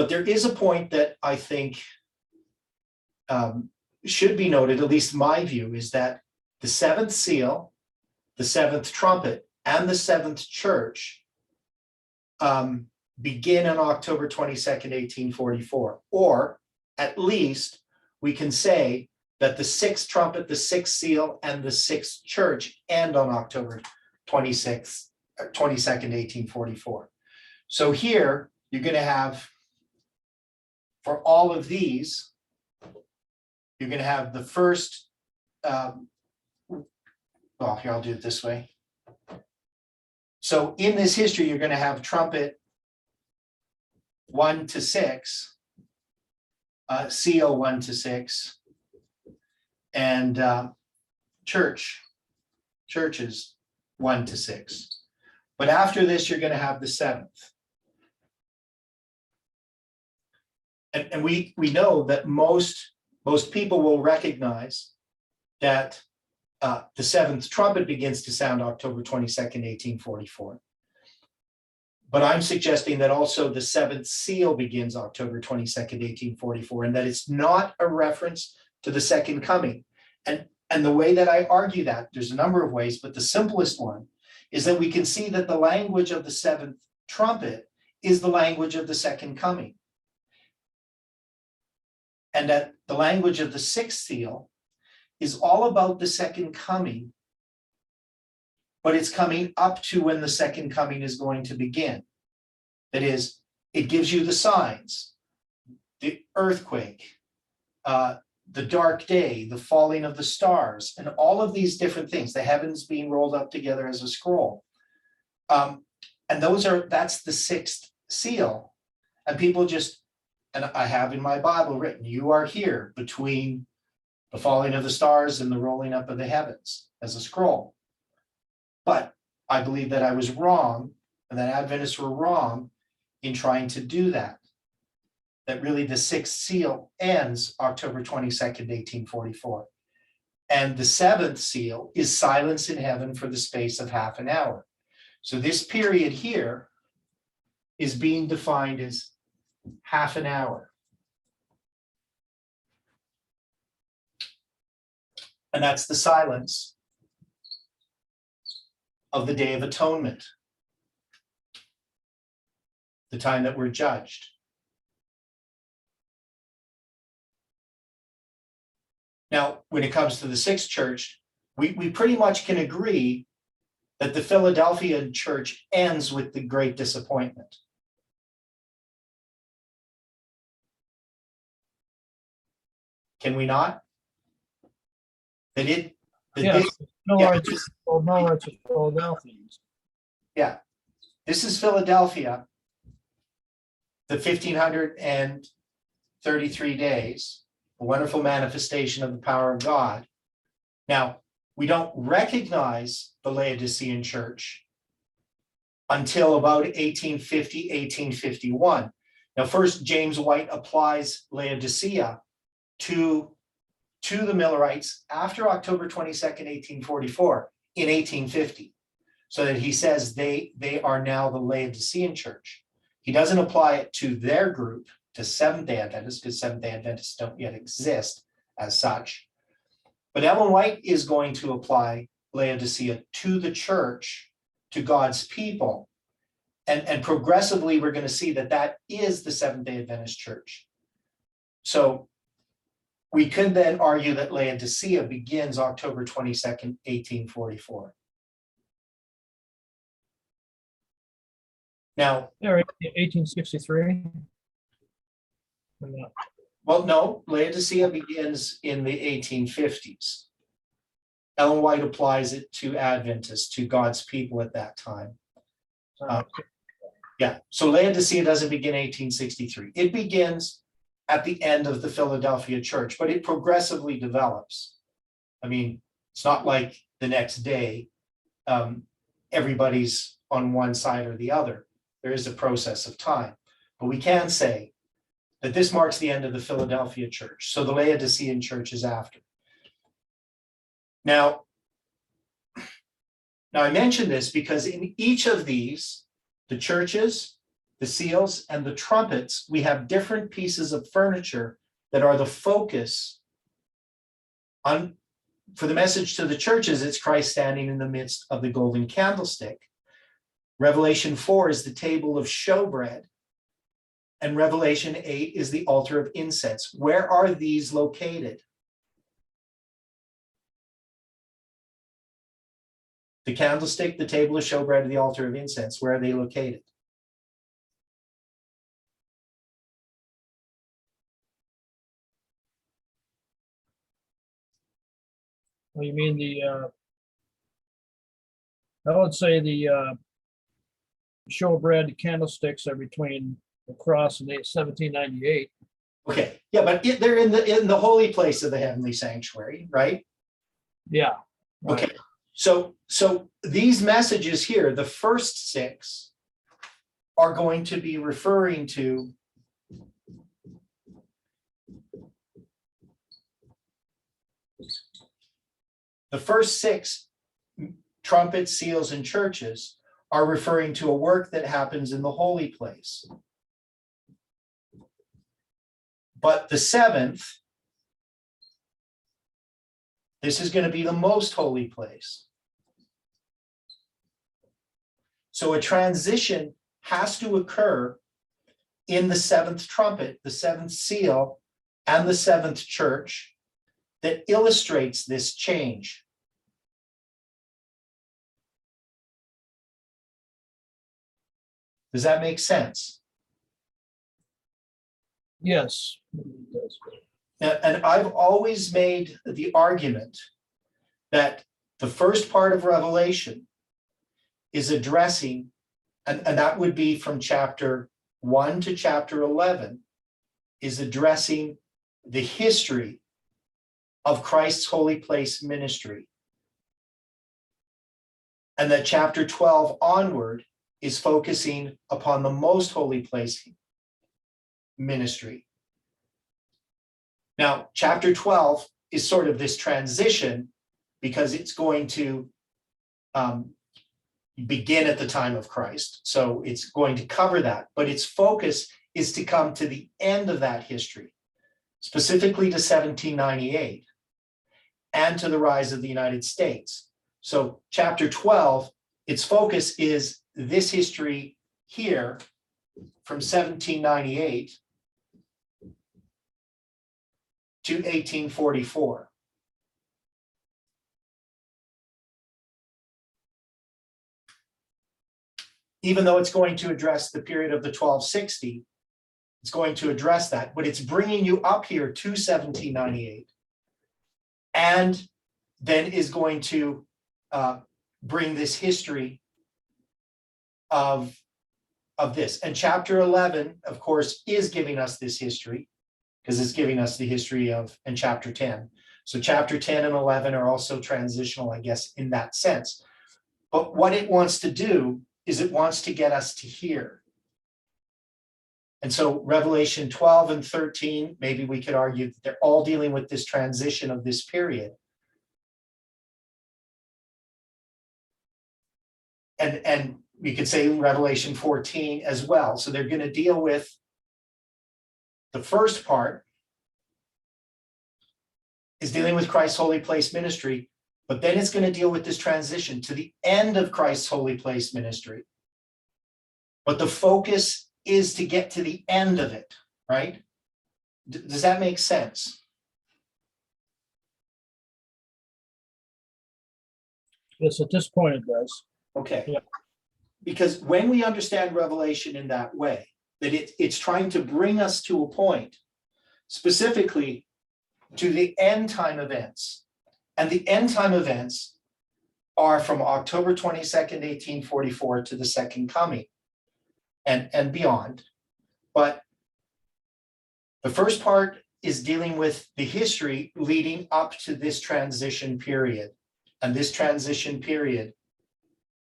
there is a point that I think should be noted, at least my view, is that the 7th seal, the 7th trumpet, and the 7th church begin on October 22nd, 1844, or at least we can say that the 6th trumpet, the 6th seal, and the 6th church end on October 22nd, 1844. So here you're going to have, for all of these, you're going to have the first, well, here, I'll do it this way. So in this history, you're going to have trumpet 1 to 6, seal 1 to 6, and churches 1 to 6. But after this, you're going to have the 7th. And we know that most people will recognize that the 7th trumpet begins to sound October 22nd, 1844. But I'm suggesting that also the 7th seal begins October 22nd, 1844, and that it's not a reference to the second coming. And And the way that I argue that, there's a number of ways, but the simplest one is that we can see that the language of the seventh trumpet is the language of the second coming. And that the language of the sixth seal is all about the second coming, but it's coming up to when the second coming is going to begin. That is, it gives you the signs, the earthquake, the dark day, the falling of the stars, and all of these different things, the heavens being rolled up together as a scroll. And that's the sixth seal. And people just, and I have in my Bible written, you are here between the falling of the stars and the rolling up of the heavens as a scroll. But I believe that I was wrong, and that Adventists were wrong in trying to do that. That really the sixth seal ends October 22nd, 1844. And the seventh seal is silence in heaven for the space of half an hour. So this period here is being defined as half an hour. And that's the silence of the Day of Atonement, the time that we're judged. Now, when it comes to the sixth church, we pretty much can agree that the Philadelphia church ends with the Great Disappointment. Can we not? That it, that Yes, this- no yeah. rights, well, no rights of Philadelphians. yeah, this is Philadelphia, the 1533 days, a wonderful manifestation of the power of God. Now, we don't recognize the Laodicean church until about 1850, 1851. Now, first, James White applies Laodicea to the Millerites after October 22nd, 1844, in 1850. So that he says they are now the Laodicean church. He doesn't apply it to their group, to Seventh-day Adventists, because Seventh-day Adventists don't yet exist as such. But Ellen White is going to apply Laodicea to the church, to God's people. And progressively, we're going to see that that is the Seventh-day Adventist church. So we could then argue that Laodicea begins October 22nd, 1844. Now, There, 1863. well, no, Laodicea begins in the 1850s. Ellen White applies it to Adventists, to God's people at that time. Yeah, so Laodicea doesn't begin 1863. It begins at the end of the Philadelphia church, but it progressively develops. I mean, it's not like the next day, everybody's on one side or the other. There is a process of time, but we can say that this marks the end of the Philadelphia church. So the Laodicean church is after. Now I mention this because in each of these, the churches, the seals, and the trumpets, we have different pieces of furniture that are the focus on. For the message to the churches, it's Christ standing in the midst of the golden candlestick. Revelation 4 is the table of showbread. And Revelation 8 is the altar of incense. Where are these located? The candlestick, the table of showbread, and the altar of incense, where are they located? Well, you mean I would say the showbread candlesticks are between the cross and the 1798. Okay, yeah, but they're in the holy place of the heavenly sanctuary, right? Yeah. Right. Okay, so these messages here, the first 6, are going to be referring to the first 6 trumpets, seals, and churches are referring to a work that happens in the holy place. But the 7th, This is going to be the most holy place. So a transition has to occur in the seventh trumpet, the seventh seal, and the seventh church that illustrates this change. Does that make sense? Yes. it does. And I've always made the argument that the first part of Revelation is addressing, and that would be from chapter 1 to chapter 11, is addressing the history of Christ's holy place ministry. And that chapter 12 onward is focusing upon the most holy place ministry. Now, chapter 12 is sort of this transition because it's going to begin at the time of Christ. So it's going to cover that, but its focus is to come to the end of that history, specifically to 1798 and to the rise of the United States. So chapter 12, its focus is this history here from 1798 to 1844. Even though it's going to address the period of the 1260, it's going to address that, but it's bringing you up here to 1798 and then is going to bring this history of this. And chapter 11, of course, is giving us this history because it's giving us the history of, and chapter 10. So chapter 10 and 11 are also transitional, I guess, in that sense. But what it wants to do is it wants to get us to here. And so Revelation 12 and 13, maybe we could argue that they're all dealing with this transition of this period. And we could say Revelation 14 as well. So they're going to deal with the first part is dealing with Christ's holy place ministry, but then it's going to deal with this transition to the end of Christ's holy place ministry. But the focus is to get to the end of it, right? Does that make sense? Yes, at this point it does. Okay. Yeah. Because when we understand Revelation in that way, that it's trying to bring us to a point, specifically to the end time events. And the end time events are from October 22nd, 1844 to the second coming and beyond. But the first part is dealing with the history leading up to this transition period. And this transition period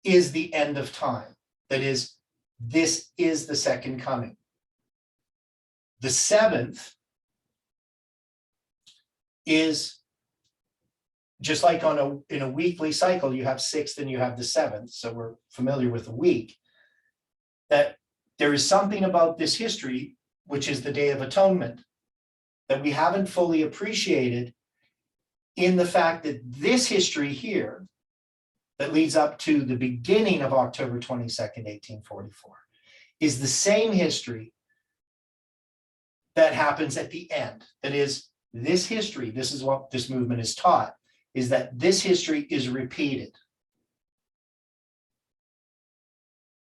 is the end of time. That is, this is the second coming. The seventh is just like in a weekly cycle, you have sixth and you have the seventh. So we're familiar with the week. That there is something about this history, which is the Day of Atonement, that we haven't fully appreciated in the fact that this history here that leads up to the beginning of October 22nd, 1844, is the same history that happens at the end. That is, this history, this is what this movement is taught, is that this history is repeated.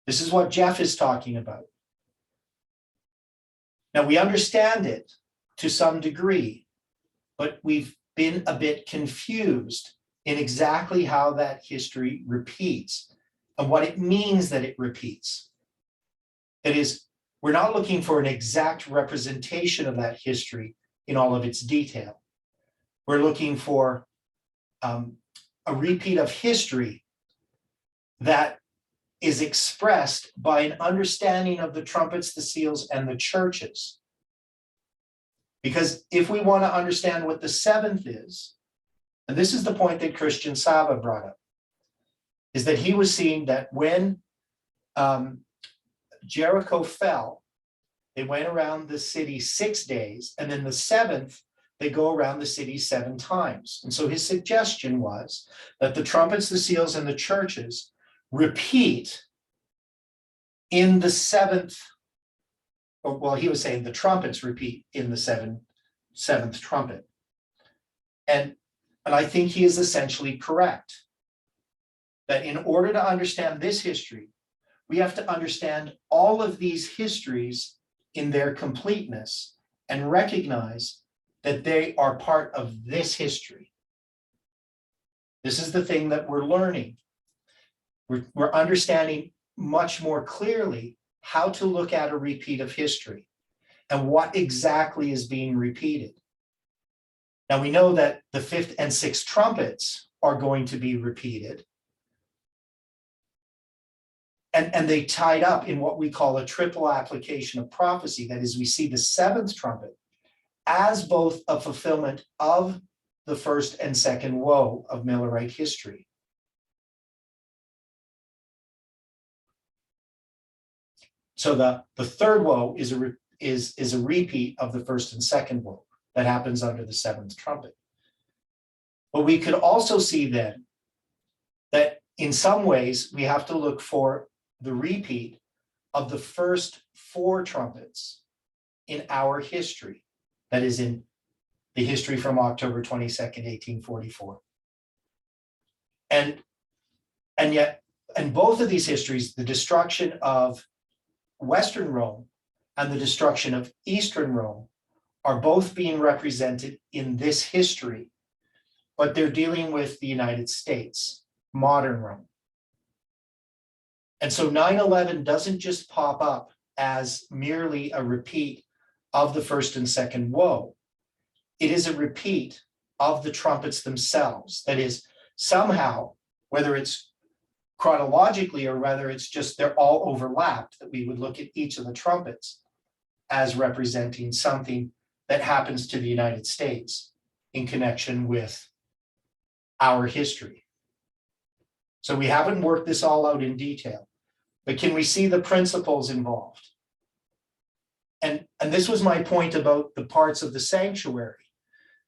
This is what Jeff is talking about. Now, we understand it to some degree, but we've been a bit confused in exactly how that history repeats and what it means that it repeats. That is, we're not looking for an exact representation of that history in all of its detail. We're looking for a repeat of history that is expressed by an understanding of the trumpets, the seals, and the churches. Because if we want to understand what the seventh is, and this is the point that Christian Saba brought up, is that he was seeing that when Jericho fell, they went around the city 6 days, and then the seventh they go around the city 7 times. And so his suggestion was that the trumpets, the seals, and the churches repeat in the 7th, well, he was saying the trumpets repeat in the 7th trumpet. And I think he is essentially correct. That in order to understand this history, we have to understand all of these histories in their completeness and recognize that they are part of this history. This is the thing that we're learning. We're understanding much more clearly how to look at a repeat of history and what exactly is being repeated. Now we know that the 5th and 6th trumpets are going to be repeated. And they tied up in what we call a triple application of prophecy. That is, we see the 7th trumpet as both a fulfillment of the 1st and 2nd woe of Millerite history. So the 3rd woe is a repeat of the 1st and 2nd woe that happens under the 7th trumpet. But we could also see then that in some ways we have to look for the repeat of the first 4 trumpets in our history. That is in the history from October 22nd, 1844. And yet, in both of these histories, the destruction of Western Rome and the destruction of Eastern Rome are both being represented in this history, but they're dealing with the United States, modern Rome. And so 9/11 doesn't just pop up as merely a repeat of the 1st and 2nd woe. It is a repeat of the trumpets themselves. That is, somehow, whether it's chronologically or whether it's just they're all overlapped, that we would look at each of the trumpets as representing something that happens to the United States in connection with our history. So we haven't worked this all out in detail, but can we see the principles involved? And this was my point about the parts of the sanctuary,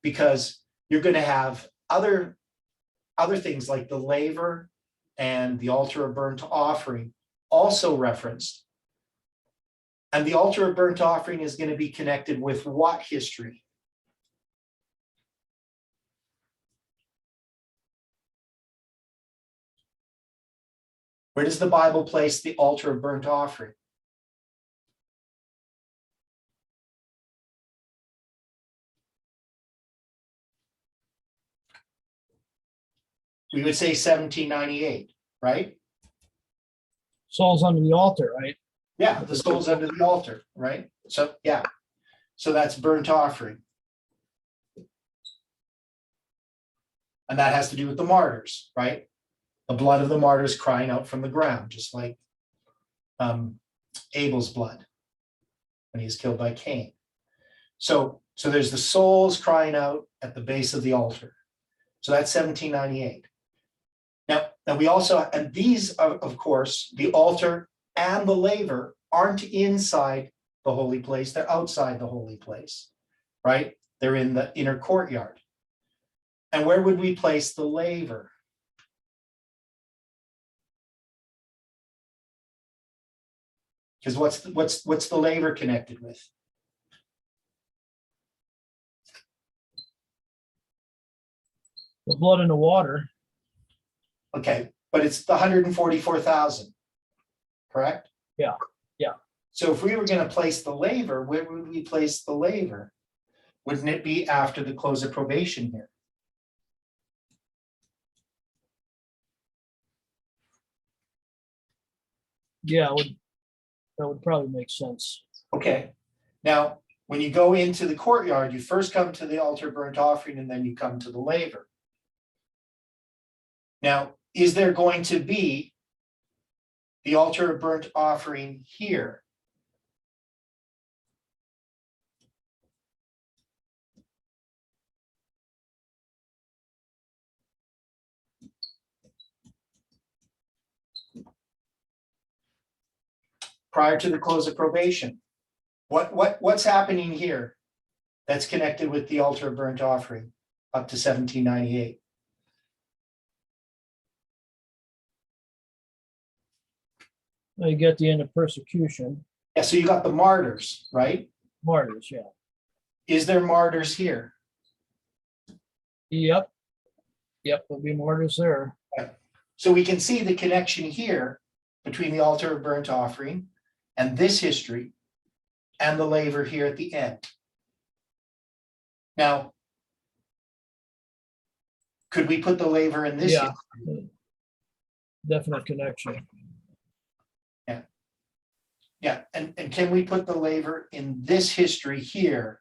because you're going to have other things like the laver and the altar of burnt offering also referenced. And the altar of burnt offering is going to be connected with what history? Where does the Bible place the altar of burnt offering? We would say 1798, right? Souls under the altar, right? Yeah, the souls under the altar, right? So, yeah. So that's burnt offering. And that has to do with the martyrs, right? The blood of the martyrs crying out from the ground, just like Abel's blood when he was killed by Cain. So there's the souls crying out at the base of the altar. So that's 1798. Now we also, and these are, of course, the altar and the laver aren't inside the holy place, they're outside the holy place, right? They're in the inner courtyard. And where would we place the laver? Because what's the laver connected with? The blood in the water. Okay, but it's the 144,000, correct? Yeah. So if we were going to place the laver, where would we place the laver? Wouldn't it be after the close of probation here? Yeah, that would probably make sense. Okay, now when you go into the courtyard, you first come to the altar burnt offering and then you come to the laver. Now, is there going to be the altar of burnt offering here? Prior to the close of probation. What's happening here? that's connected with the altar of burnt offering up to 1798. Now you get the end of persecution, Yeah, so you got the martyrs, right? martyrs, yeah. Is there martyrs here? Yep. Yep, there'll be martyrs there. So we can see the connection here between the altar of burnt offering and this history and the laver here at the end. Now, could we put the laver in this? Yeah. history? Definite connection. Yeah, and can we put the laver in this history here?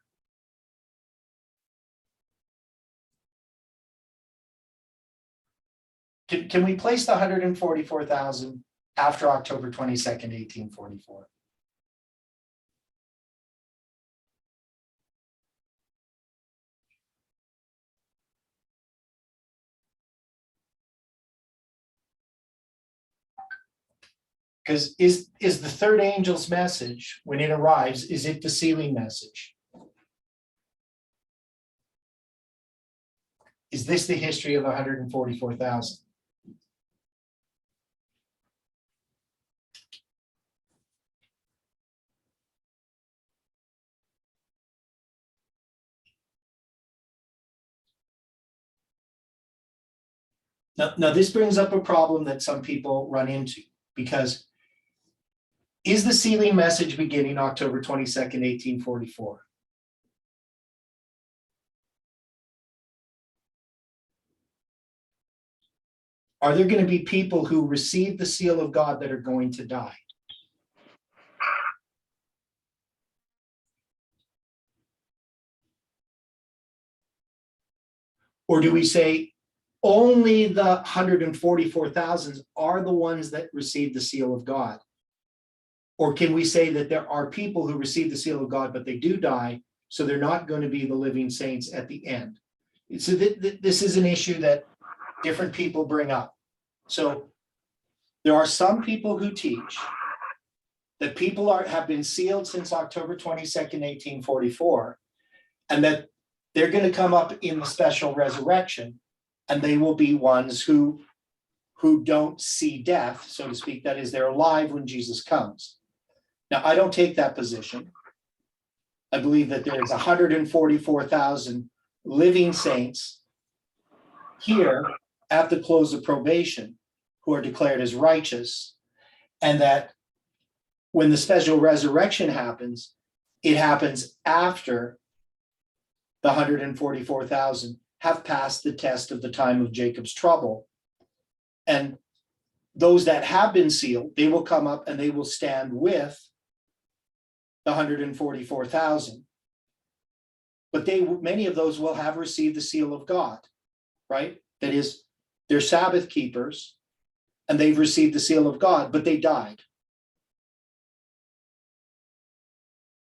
Can we place the 144,000 after October 22nd, 1844? Because is the third angel's message, when it arrives, is it the sealing message? Is this the history of 144,000? Now, this brings up a problem that some people run into, because is the sealing message beginning October 22nd, 1844? Are there going to be people who receive the seal of God that are going to die? Or do we say only the 144,000 are the ones that receive the seal of God? Or can we say that there are people who receive the seal of God, but they do die, so they're not going to be the living saints at the end? So this is an issue that different people bring up. So there are some people who teach that people have been sealed since October 22nd, 1844, and that they're going to come up in the special resurrection, and they will be ones who don't see death, so to speak. That is, they're alive when Jesus comes. Now, I don't take that position. I believe that there is 144,000 living saints here at the close of probation who are declared as righteous, and that when the special resurrection happens, it happens after the 144,000 have passed the test of the time of Jacob's trouble. And those that have been sealed, they will come up and they will stand with the 144,000. But many of those will have received the seal of God, right? That is, they're Sabbath keepers and they've received the seal of God, but they died.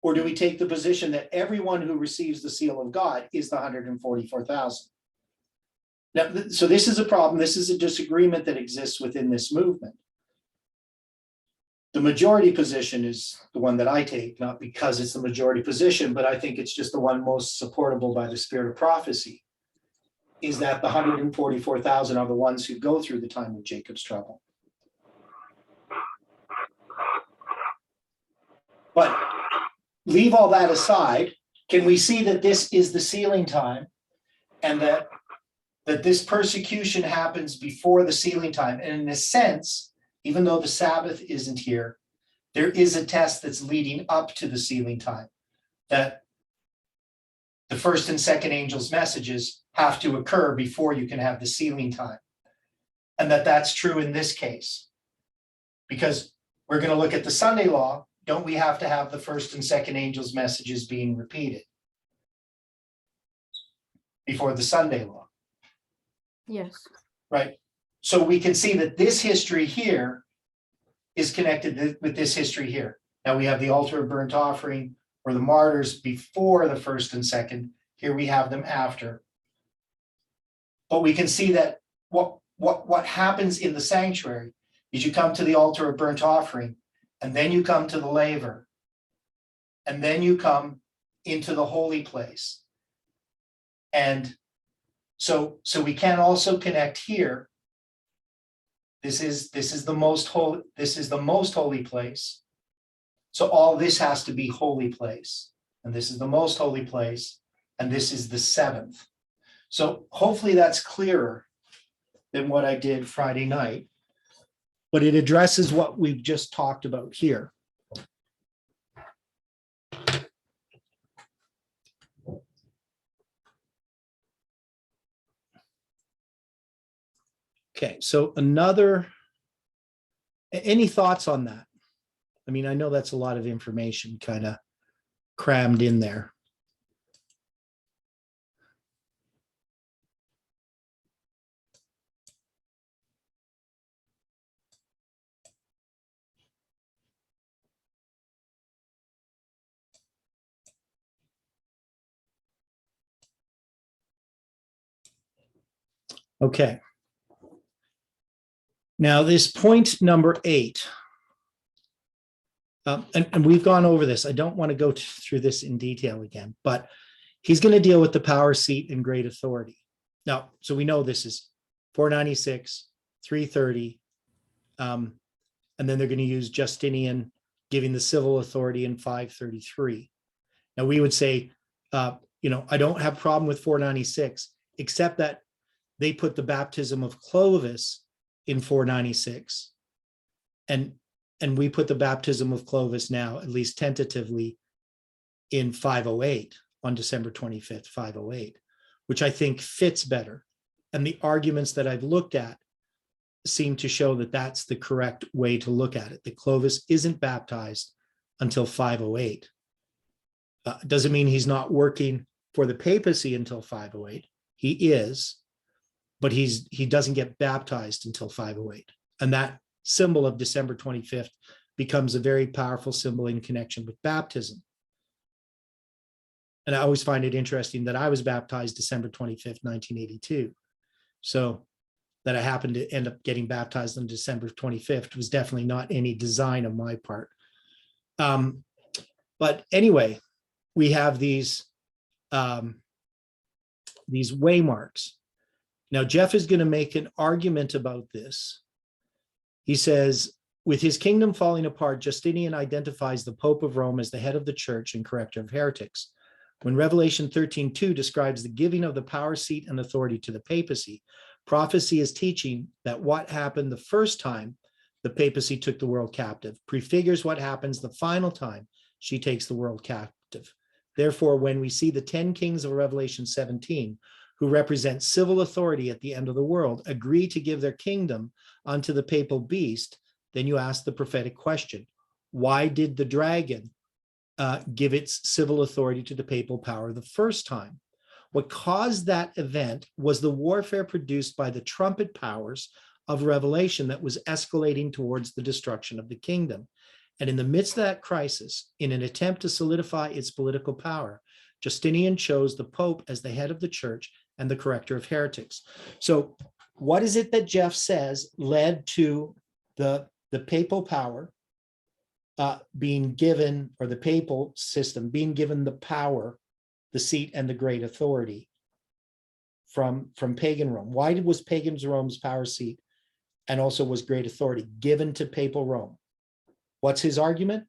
Or do we take the position that everyone who receives the seal of God is the 144,000? Now, so this is a problem. This is a disagreement that exists within this movement. The majority position is the one that I take, not because it's the majority position, but I think it's just the one most supportable by the spirit of prophecy, is that the 144,000 are the ones who go through the time of Jacob's trouble. But leave all that aside. Can we see that this is the sealing time, and that this persecution happens before the sealing time? And in a sense, even though the Sabbath isn't here, there is a test that's leading up to the sealing time, that the first and second angel's messages have to occur before you can have the sealing time. And that's true in this case, because we're going to look at the Sunday law. Don't we have to have the first and second angel's messages being repeated before the Sunday law? Yes. Right. So we can see that this history here is connected with this history here. Now we have the altar of burnt offering, or the martyrs, before the first and second. Here we have them after. But we can see that what happens in the sanctuary is you come to the altar of burnt offering, and then you come to the laver, and then you come into the holy place. And so we can also connect here. This is the most holy place. So all this has to be holy place. And this is the most holy place. And this is the seventh. So hopefully that's clearer than what I did Friday night. But it addresses what we've just talked about here. Okay, so any thoughts on that? I mean, I know that's a lot of information kind of crammed in there. Okay. Now this point number 8, and we've gone over this. I don't want to go through this in detail again, but he's going to deal with the power seat and great authority. Now, so we know this is 496, 330, and then they're going to use Justinian giving the civil authority in 533. Now we would say, I don't have a problem with 496, except that they put the baptism of Clovis in 496, and we put the baptism of Clovis now, at least tentatively, in 508, on December 25th, 508, which I think fits better. And the arguments that I've looked at seem to show that that's the correct way to look at it, that Clovis isn't baptized until 508. Doesn't mean he's not working for the papacy until 508. He is, but he doesn't get baptized until 508. And that symbol of December 25th becomes a very powerful symbol in connection with baptism. And I always find it interesting that I was baptized December 25th, 1982. So that I happened to end up getting baptized on December 25th was definitely not any design of my part. But anyway, we have these waymarks. Now, Jeff is going to make an argument about this. He says, with his kingdom falling apart, Justinian identifies the Pope of Rome as the head of the church and corrector of heretics. When Revelation 13:2 describes the giving of the power, seat, and authority to the papacy, prophecy is teaching that what happened the first time the papacy took the world captive prefigures what happens the final time she takes the world captive. Therefore, when we see the 10 kings of Revelation 17, who represent civil authority at the end of the world, agree to give their kingdom unto the papal beast, then you ask the prophetic question, why did the dragon give its civil authority to the papal power the first time? What caused that event was the warfare produced by the trumpet powers of Revelation that was escalating towards the destruction of the kingdom. And in the midst of that crisis, in an attempt to solidify its political power, Justinian chose the Pope as the head of the church and the corrector of heretics. So what is it that Jeff says led to the papal power being given, or the papal system being given the power, the seat, and the great authority from pagan Rome? Why was pagan Rome's power, seat, and also was great authority given to papal Rome? What's his argument?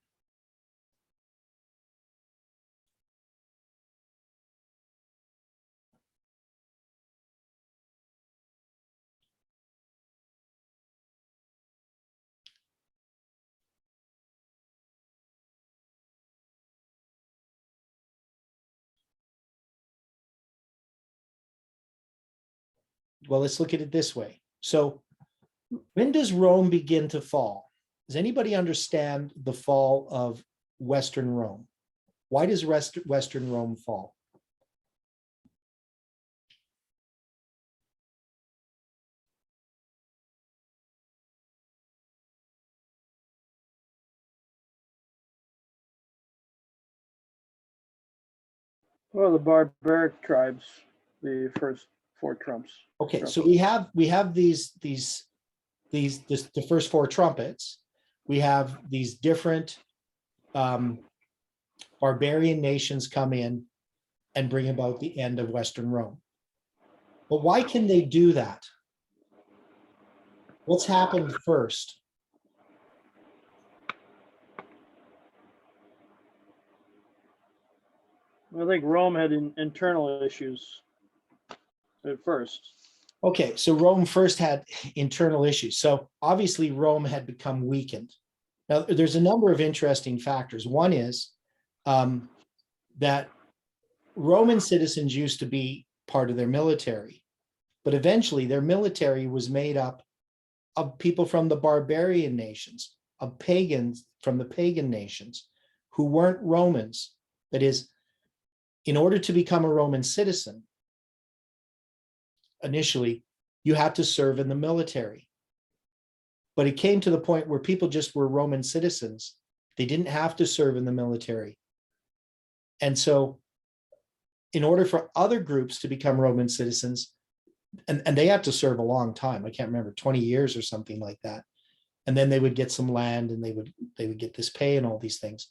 Well, let's look at it this way. So when does Rome begin to fall? Does anybody understand the fall of Western Rome? Why does Western Rome fall? Well, the barbaric tribes, the first 4 trumps. Okay, so we have the first 4 trumpets. We have these different barbarian nations come in and bring about the end of Western Rome. But why can they do that? What's happened first? I think Rome had internal issues at first. Okay, so Rome first had internal issues. So obviously Rome had become weakened. Now, there's a number of interesting factors. One is that Roman citizens used to be part of their military, but eventually their military was made up of people from the barbarian nations, of pagans from the pagan nations who weren't Romans. That is, in order to become a Roman citizen, initially, you had to serve in the military. But it came to the point where people just were Roman citizens. They didn't have to serve in the military. And so in order for other groups to become Roman citizens, and they had to serve a long time, I can't remember, 20 years or something like that. And then they would get some land and they would get this pay and all these things.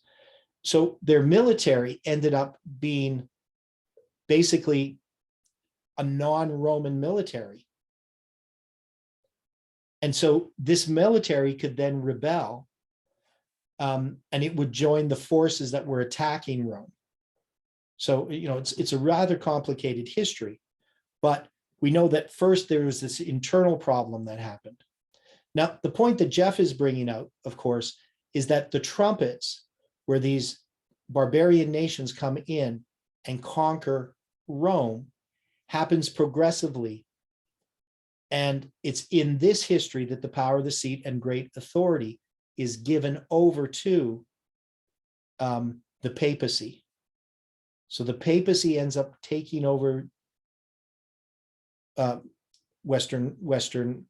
So their military ended up being basically a non-Roman military. And so this military could then rebel, and it would join the forces that were attacking Rome. So, you know, it's a rather complicated history, but we know that first there was this internal problem that happened. Now, the point that Jeff is bringing out, of course, is that the trumpets, where these barbarian nations come in and conquer Rome, happens progressively. And it's in this history that the power of the seat and great authority is given over to the papacy. So the papacy ends up taking over Western Rome.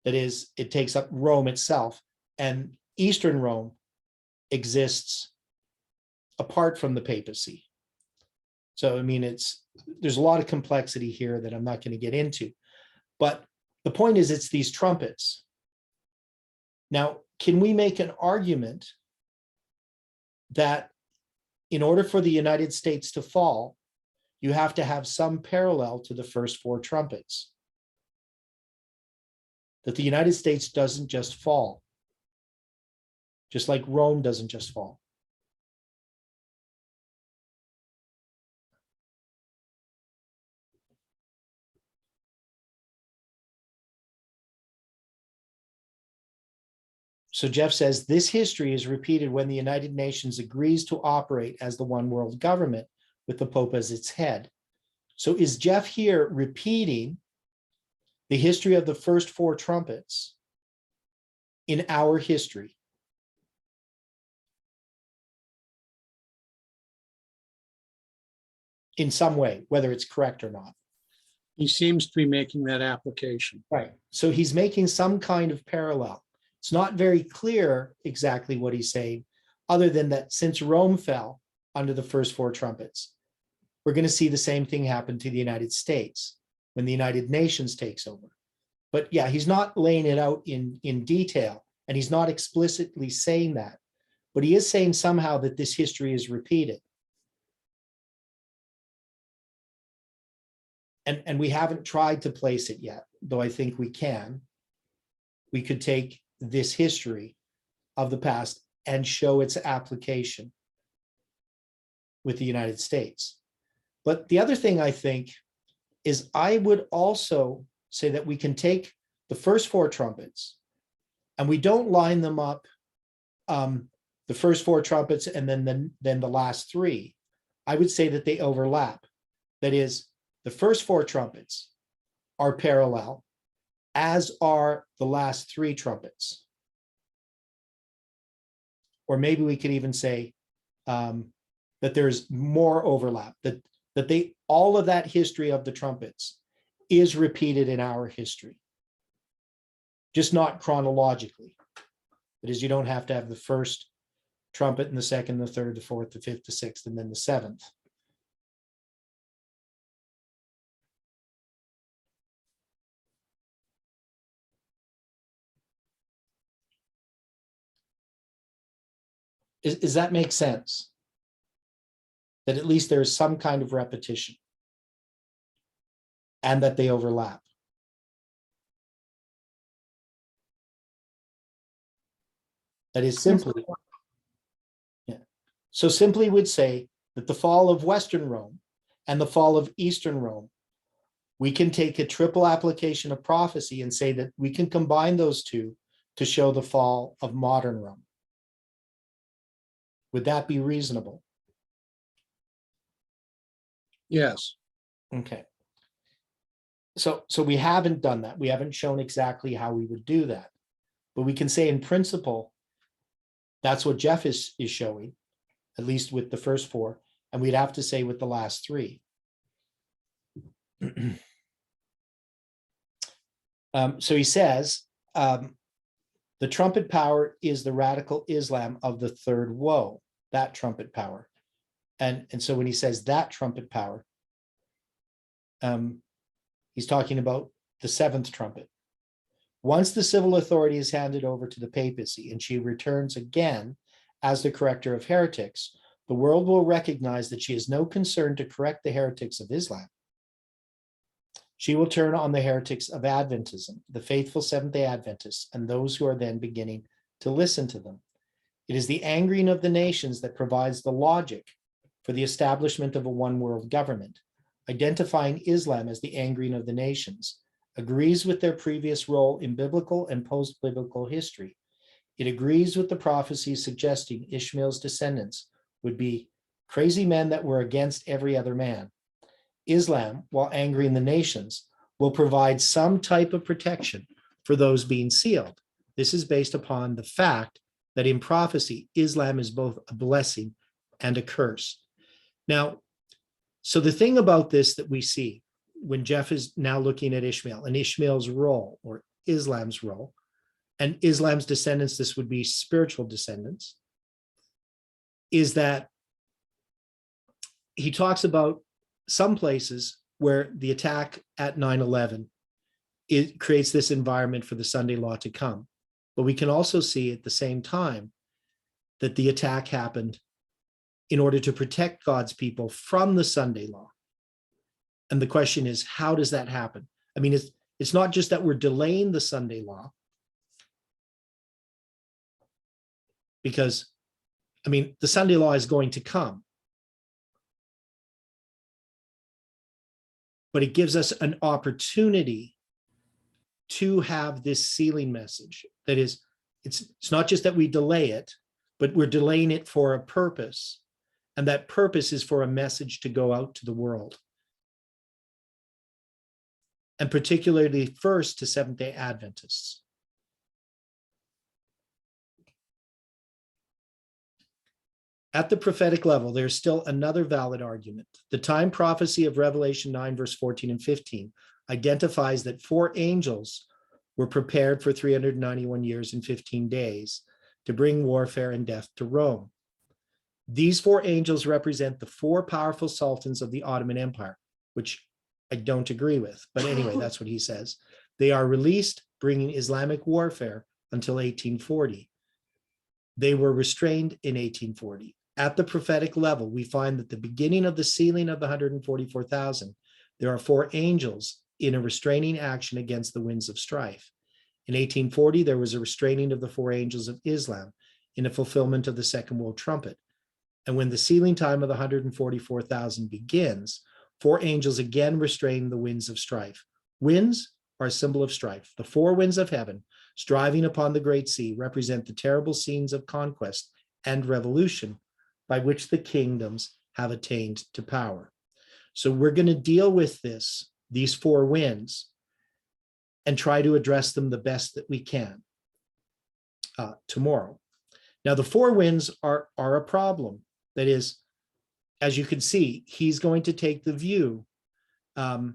That is, it takes up Rome itself, and Eastern Rome exists apart from the papacy. So, I mean, there's a lot of complexity here that I'm not going to get into, but the point is, it's these trumpets. Now, can we make an argument that in order for the United States to fall, you have to have some parallel to the first four trumpets? That the United States doesn't just fall, just like Rome doesn't just fall. So Jeff says, this history is repeated when the United Nations agrees to operate as the one world government with the Pope as its head. So is Jeff here repeating the history of the first four trumpets in our history? In some way, whether it's correct or not. He seems to be making that application. Right. So he's making some kind of parallel. It's not very clear exactly what he's saying, other than that since Rome fell under the first four trumpets, we're going to see the same thing happen to the United States when the United Nations takes over. But yeah, he's not laying it out in detail, and he's not explicitly saying that, but he is saying somehow that this history is repeated. And we haven't tried to place it yet, though I think we can. We could take this history of the past and show its application with the United States. But the other thing I think is I would also say that we can take the first four trumpets and we don't line them up, the first four trumpets and then the last three. I would say that they overlap. That is, the first four trumpets are parallel, as are the last three trumpets. Or maybe we could even say that there's more overlap, that all of that history of the trumpets is repeated in our history, just not chronologically. That is, you don't have to have the first trumpet and the second, the third, the fourth, the fifth, the sixth, and then the seventh. Does that make sense? That at least there is some kind of repetition and that they overlap. That is simply, yeah. So simply would say that the fall of Western Rome and the fall of Eastern Rome, we can take a triple application of prophecy and say that we can combine those two to show the fall of modern Rome. Would that be reasonable? Yes. Okay. So we haven't done that. We haven't shown exactly how we would do that. But we can say in principle, that's what Jeff is showing, at least with the first four, and we'd have to say with the last three. So he says, the trumpet power is the radical Islam of the third woe, that trumpet power. And so when he says that trumpet power, he's talking about the seventh trumpet. Once the civil authority is handed over to the papacy and she returns again as the corrector of heretics, the world will recognize that she has no concern to correct the heretics of Islam. She will turn on the heretics of Adventism, the faithful Seventh-day Adventists, and those who are then beginning to listen to them. It is the angering of the nations that provides the logic for the establishment of a one-world government. Identifying Islam as the angering of the nations agrees with their previous role in biblical and post-biblical history. It agrees with the prophecies suggesting Ishmael's descendants would be crazy men that were against every other man. Islam, while angering the nations, will provide some type of protection for those being sealed. This is based upon the fact that in prophecy, Islam is both a blessing and a curse. Now, so the thing about this that we see when Jeff is now looking at Ishmael and Ishmael's role or Islam's role, and Islam's descendants, this would be spiritual descendants, is that he talks about some places where the attack at 9/11, it creates this environment for the Sunday law to come. But we can also see at the same time that the attack happened in order to protect God's people from the Sunday law. And the question is, how does that happen? I mean, it's not just that we're delaying the Sunday law, because, I mean, the Sunday law is going to come. But it gives us an opportunity to have this sealing message. That is, it's not just that we delay it, but we're delaying it for a purpose. And that purpose is for a message to go out to the world. And particularly first to Seventh-day Adventists. At the prophetic level, there's still another valid argument. The time prophecy of Revelation 9, verse 14 and 15 identifies that 4 angels were prepared for 391 years and 15 days to bring warfare and death to Rome. These 4 angels represent the 4 powerful sultans of the Ottoman Empire, which I don't agree with, but anyway, that's what he says. They are released, bringing Islamic warfare until 1840. They were restrained in 1840. At the prophetic level, we find that the beginning of the sealing of the 144,000, there are 4 angels in a restraining action against the winds of strife. In 1840, there was a restraining of the 4 angels of Islam in a fulfillment of the second world trumpet. And when the sealing time of the 144,000 begins, 4 angels again restrain the winds of strife. Winds are a symbol of strife. The 4 winds of heaven, striving upon the great sea, represent the terrible scenes of conquest and revolution by which the kingdoms have attained to power. So we're going to deal with these 4 winds, and try to address them the best that we can tomorrow. Now, the 4 winds are a problem. That is, as you can see, he's going to take the view that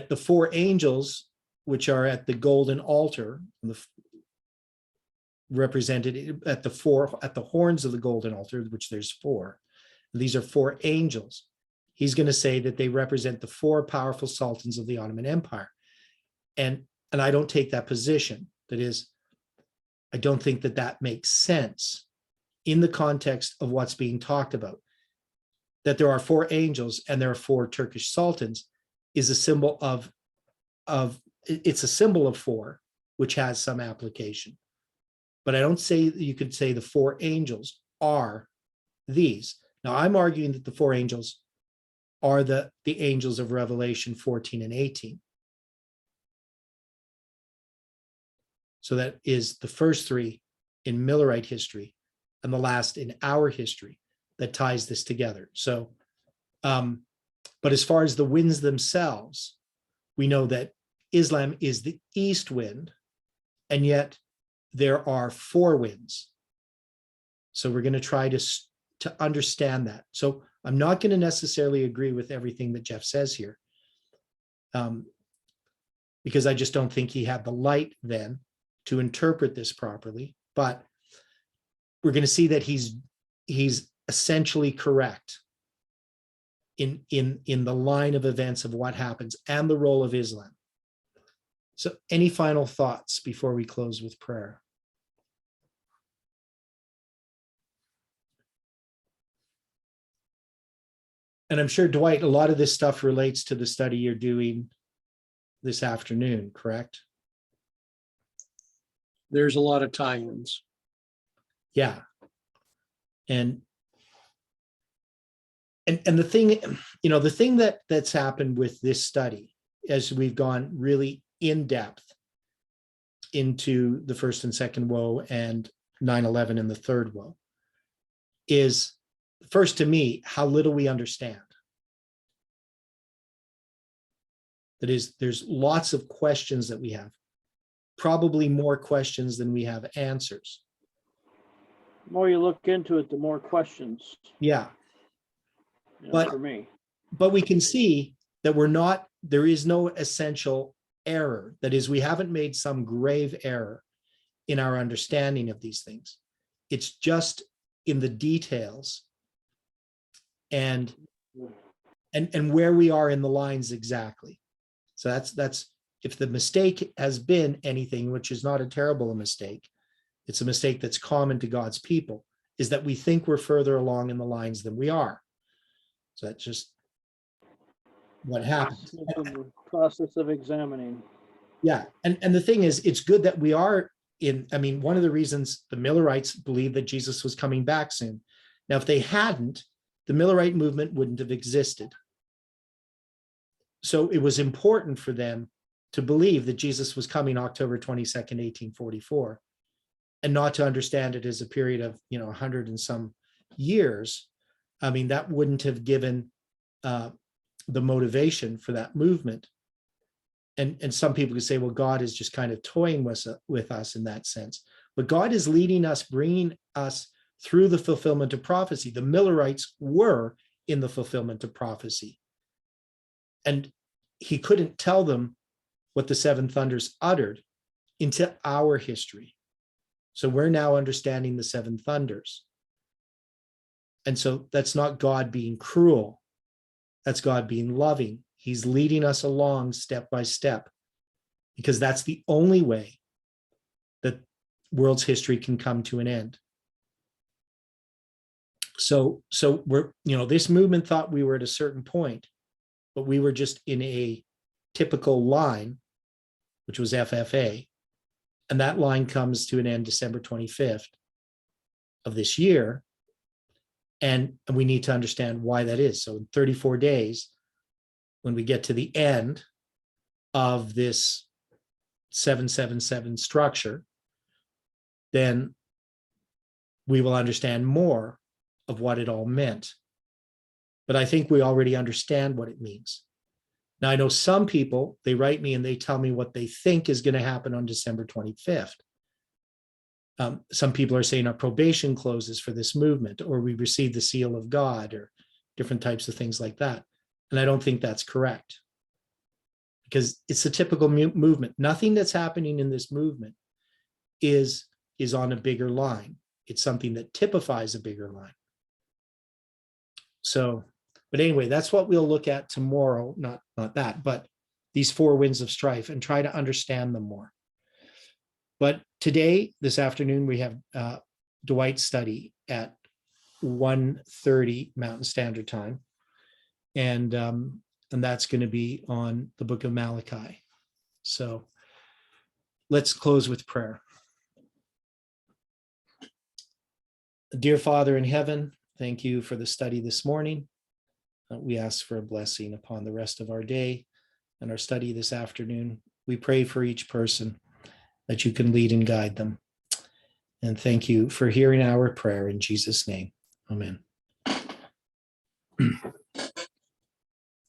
the 4 angels, which are at the golden altar, represented at the horns of the golden altar, which there's 4. These are 4 angels. He's going to say that they represent the 4 powerful sultans of the Ottoman Empire. And I don't take that position. That is, I don't think that that makes sense in the context of what's being talked about. That there are 4 angels and there are 4 Turkish sultans is a symbol of it's a symbol of 4, which has some application. But I don't say that you could say the 4 angels are these. Now I'm arguing that the 4 angels are the angels of Revelation 14 and 18. So that is the first 3 in Millerite history and the last in our history that ties this together. So, but as far as the winds themselves, we know that Islam is the east wind, and yet there are 4 winds. So we're going to try to understand that. So I'm not going to necessarily agree with everything that Jeff says here, because I just don't think he had the light then to interpret this properly. But we're going to see that he's essentially correct in the line of events of what happens and the role of Islam. So any final thoughts before we close with prayer? And I'm sure, Dwight, a lot of this stuff relates to the study you're doing this afternoon, correct? There's a lot of tie-ins. Yeah. And the thing, the thing that's happened with this study, as we've gone really in depth into the first and second woe and 9/11 and the third woe, is first to me, how little we understand. That is, there's lots of questions that we have, probably more questions than we have answers. The more you look into it, the more questions, Yeah. But- for me. But we can see that there is no essential error. That is, we haven't made some grave error in our understanding of these things. It's just in the details and where we are in the lines exactly. So that's if the mistake has been anything, which is not a terrible mistake, it's a mistake that's common to God's people, is that we think we're further along in the lines than we are. So that's just what happens. It's in the process of examining. Yeah. And the thing is, it's good that we are one of the reasons the Millerites believed that Jesus was coming back soon. Now, if they hadn't, the Millerite movement wouldn't have existed. So it was important for them to believe that Jesus was coming October 22nd, 1844, and not to understand it as a period of, 100 and some years. That wouldn't have given the motivation for that movement. And some people could say, well, God is just kind of toying with us in that sense. But God is leading us, bringing us through the fulfillment of prophecy. The Millerites were in the fulfillment of prophecy. And he couldn't tell them what the 7 thunders uttered into our history. So we're now understanding the 7 thunders. And so that's not God being cruel. That's God being loving. He's leading us along step by step, because that's the only way that world's history can come to an end. So we're, this movement thought we were at a certain point, but we were just in a typical line, which was FFA. And that line comes to an end December 25th of this year. And we need to understand why that is. So in 34 days, when we get to the end of this 777 structure, then we will understand more of what it all meant. But I think we already understand what it means. Now, I know some people, they write me and they tell me what they think is going to happen on December 25th. Some people are saying our probation closes for this movement, or we receive the seal of God, or different types of things like that. And I don't think that's correct, because it's a typical movement. Nothing that's happening in this movement is on a bigger line. It's something that typifies a bigger line. So, but anyway, that's what we'll look at tomorrow. Not that, but these 4 winds of strife, and try to understand them more. But Today, this afternoon, we have Dwight's study at 1:30 Mountain Standard Time. And that's going to be on the book of Malachi. So let's close with prayer. Dear Father in heaven, thank you for the study this morning. We ask for a blessing upon the rest of our day and our study this afternoon. We pray for each person that you can lead and guide them. And thank you for hearing our prayer in Jesus' name. Amen.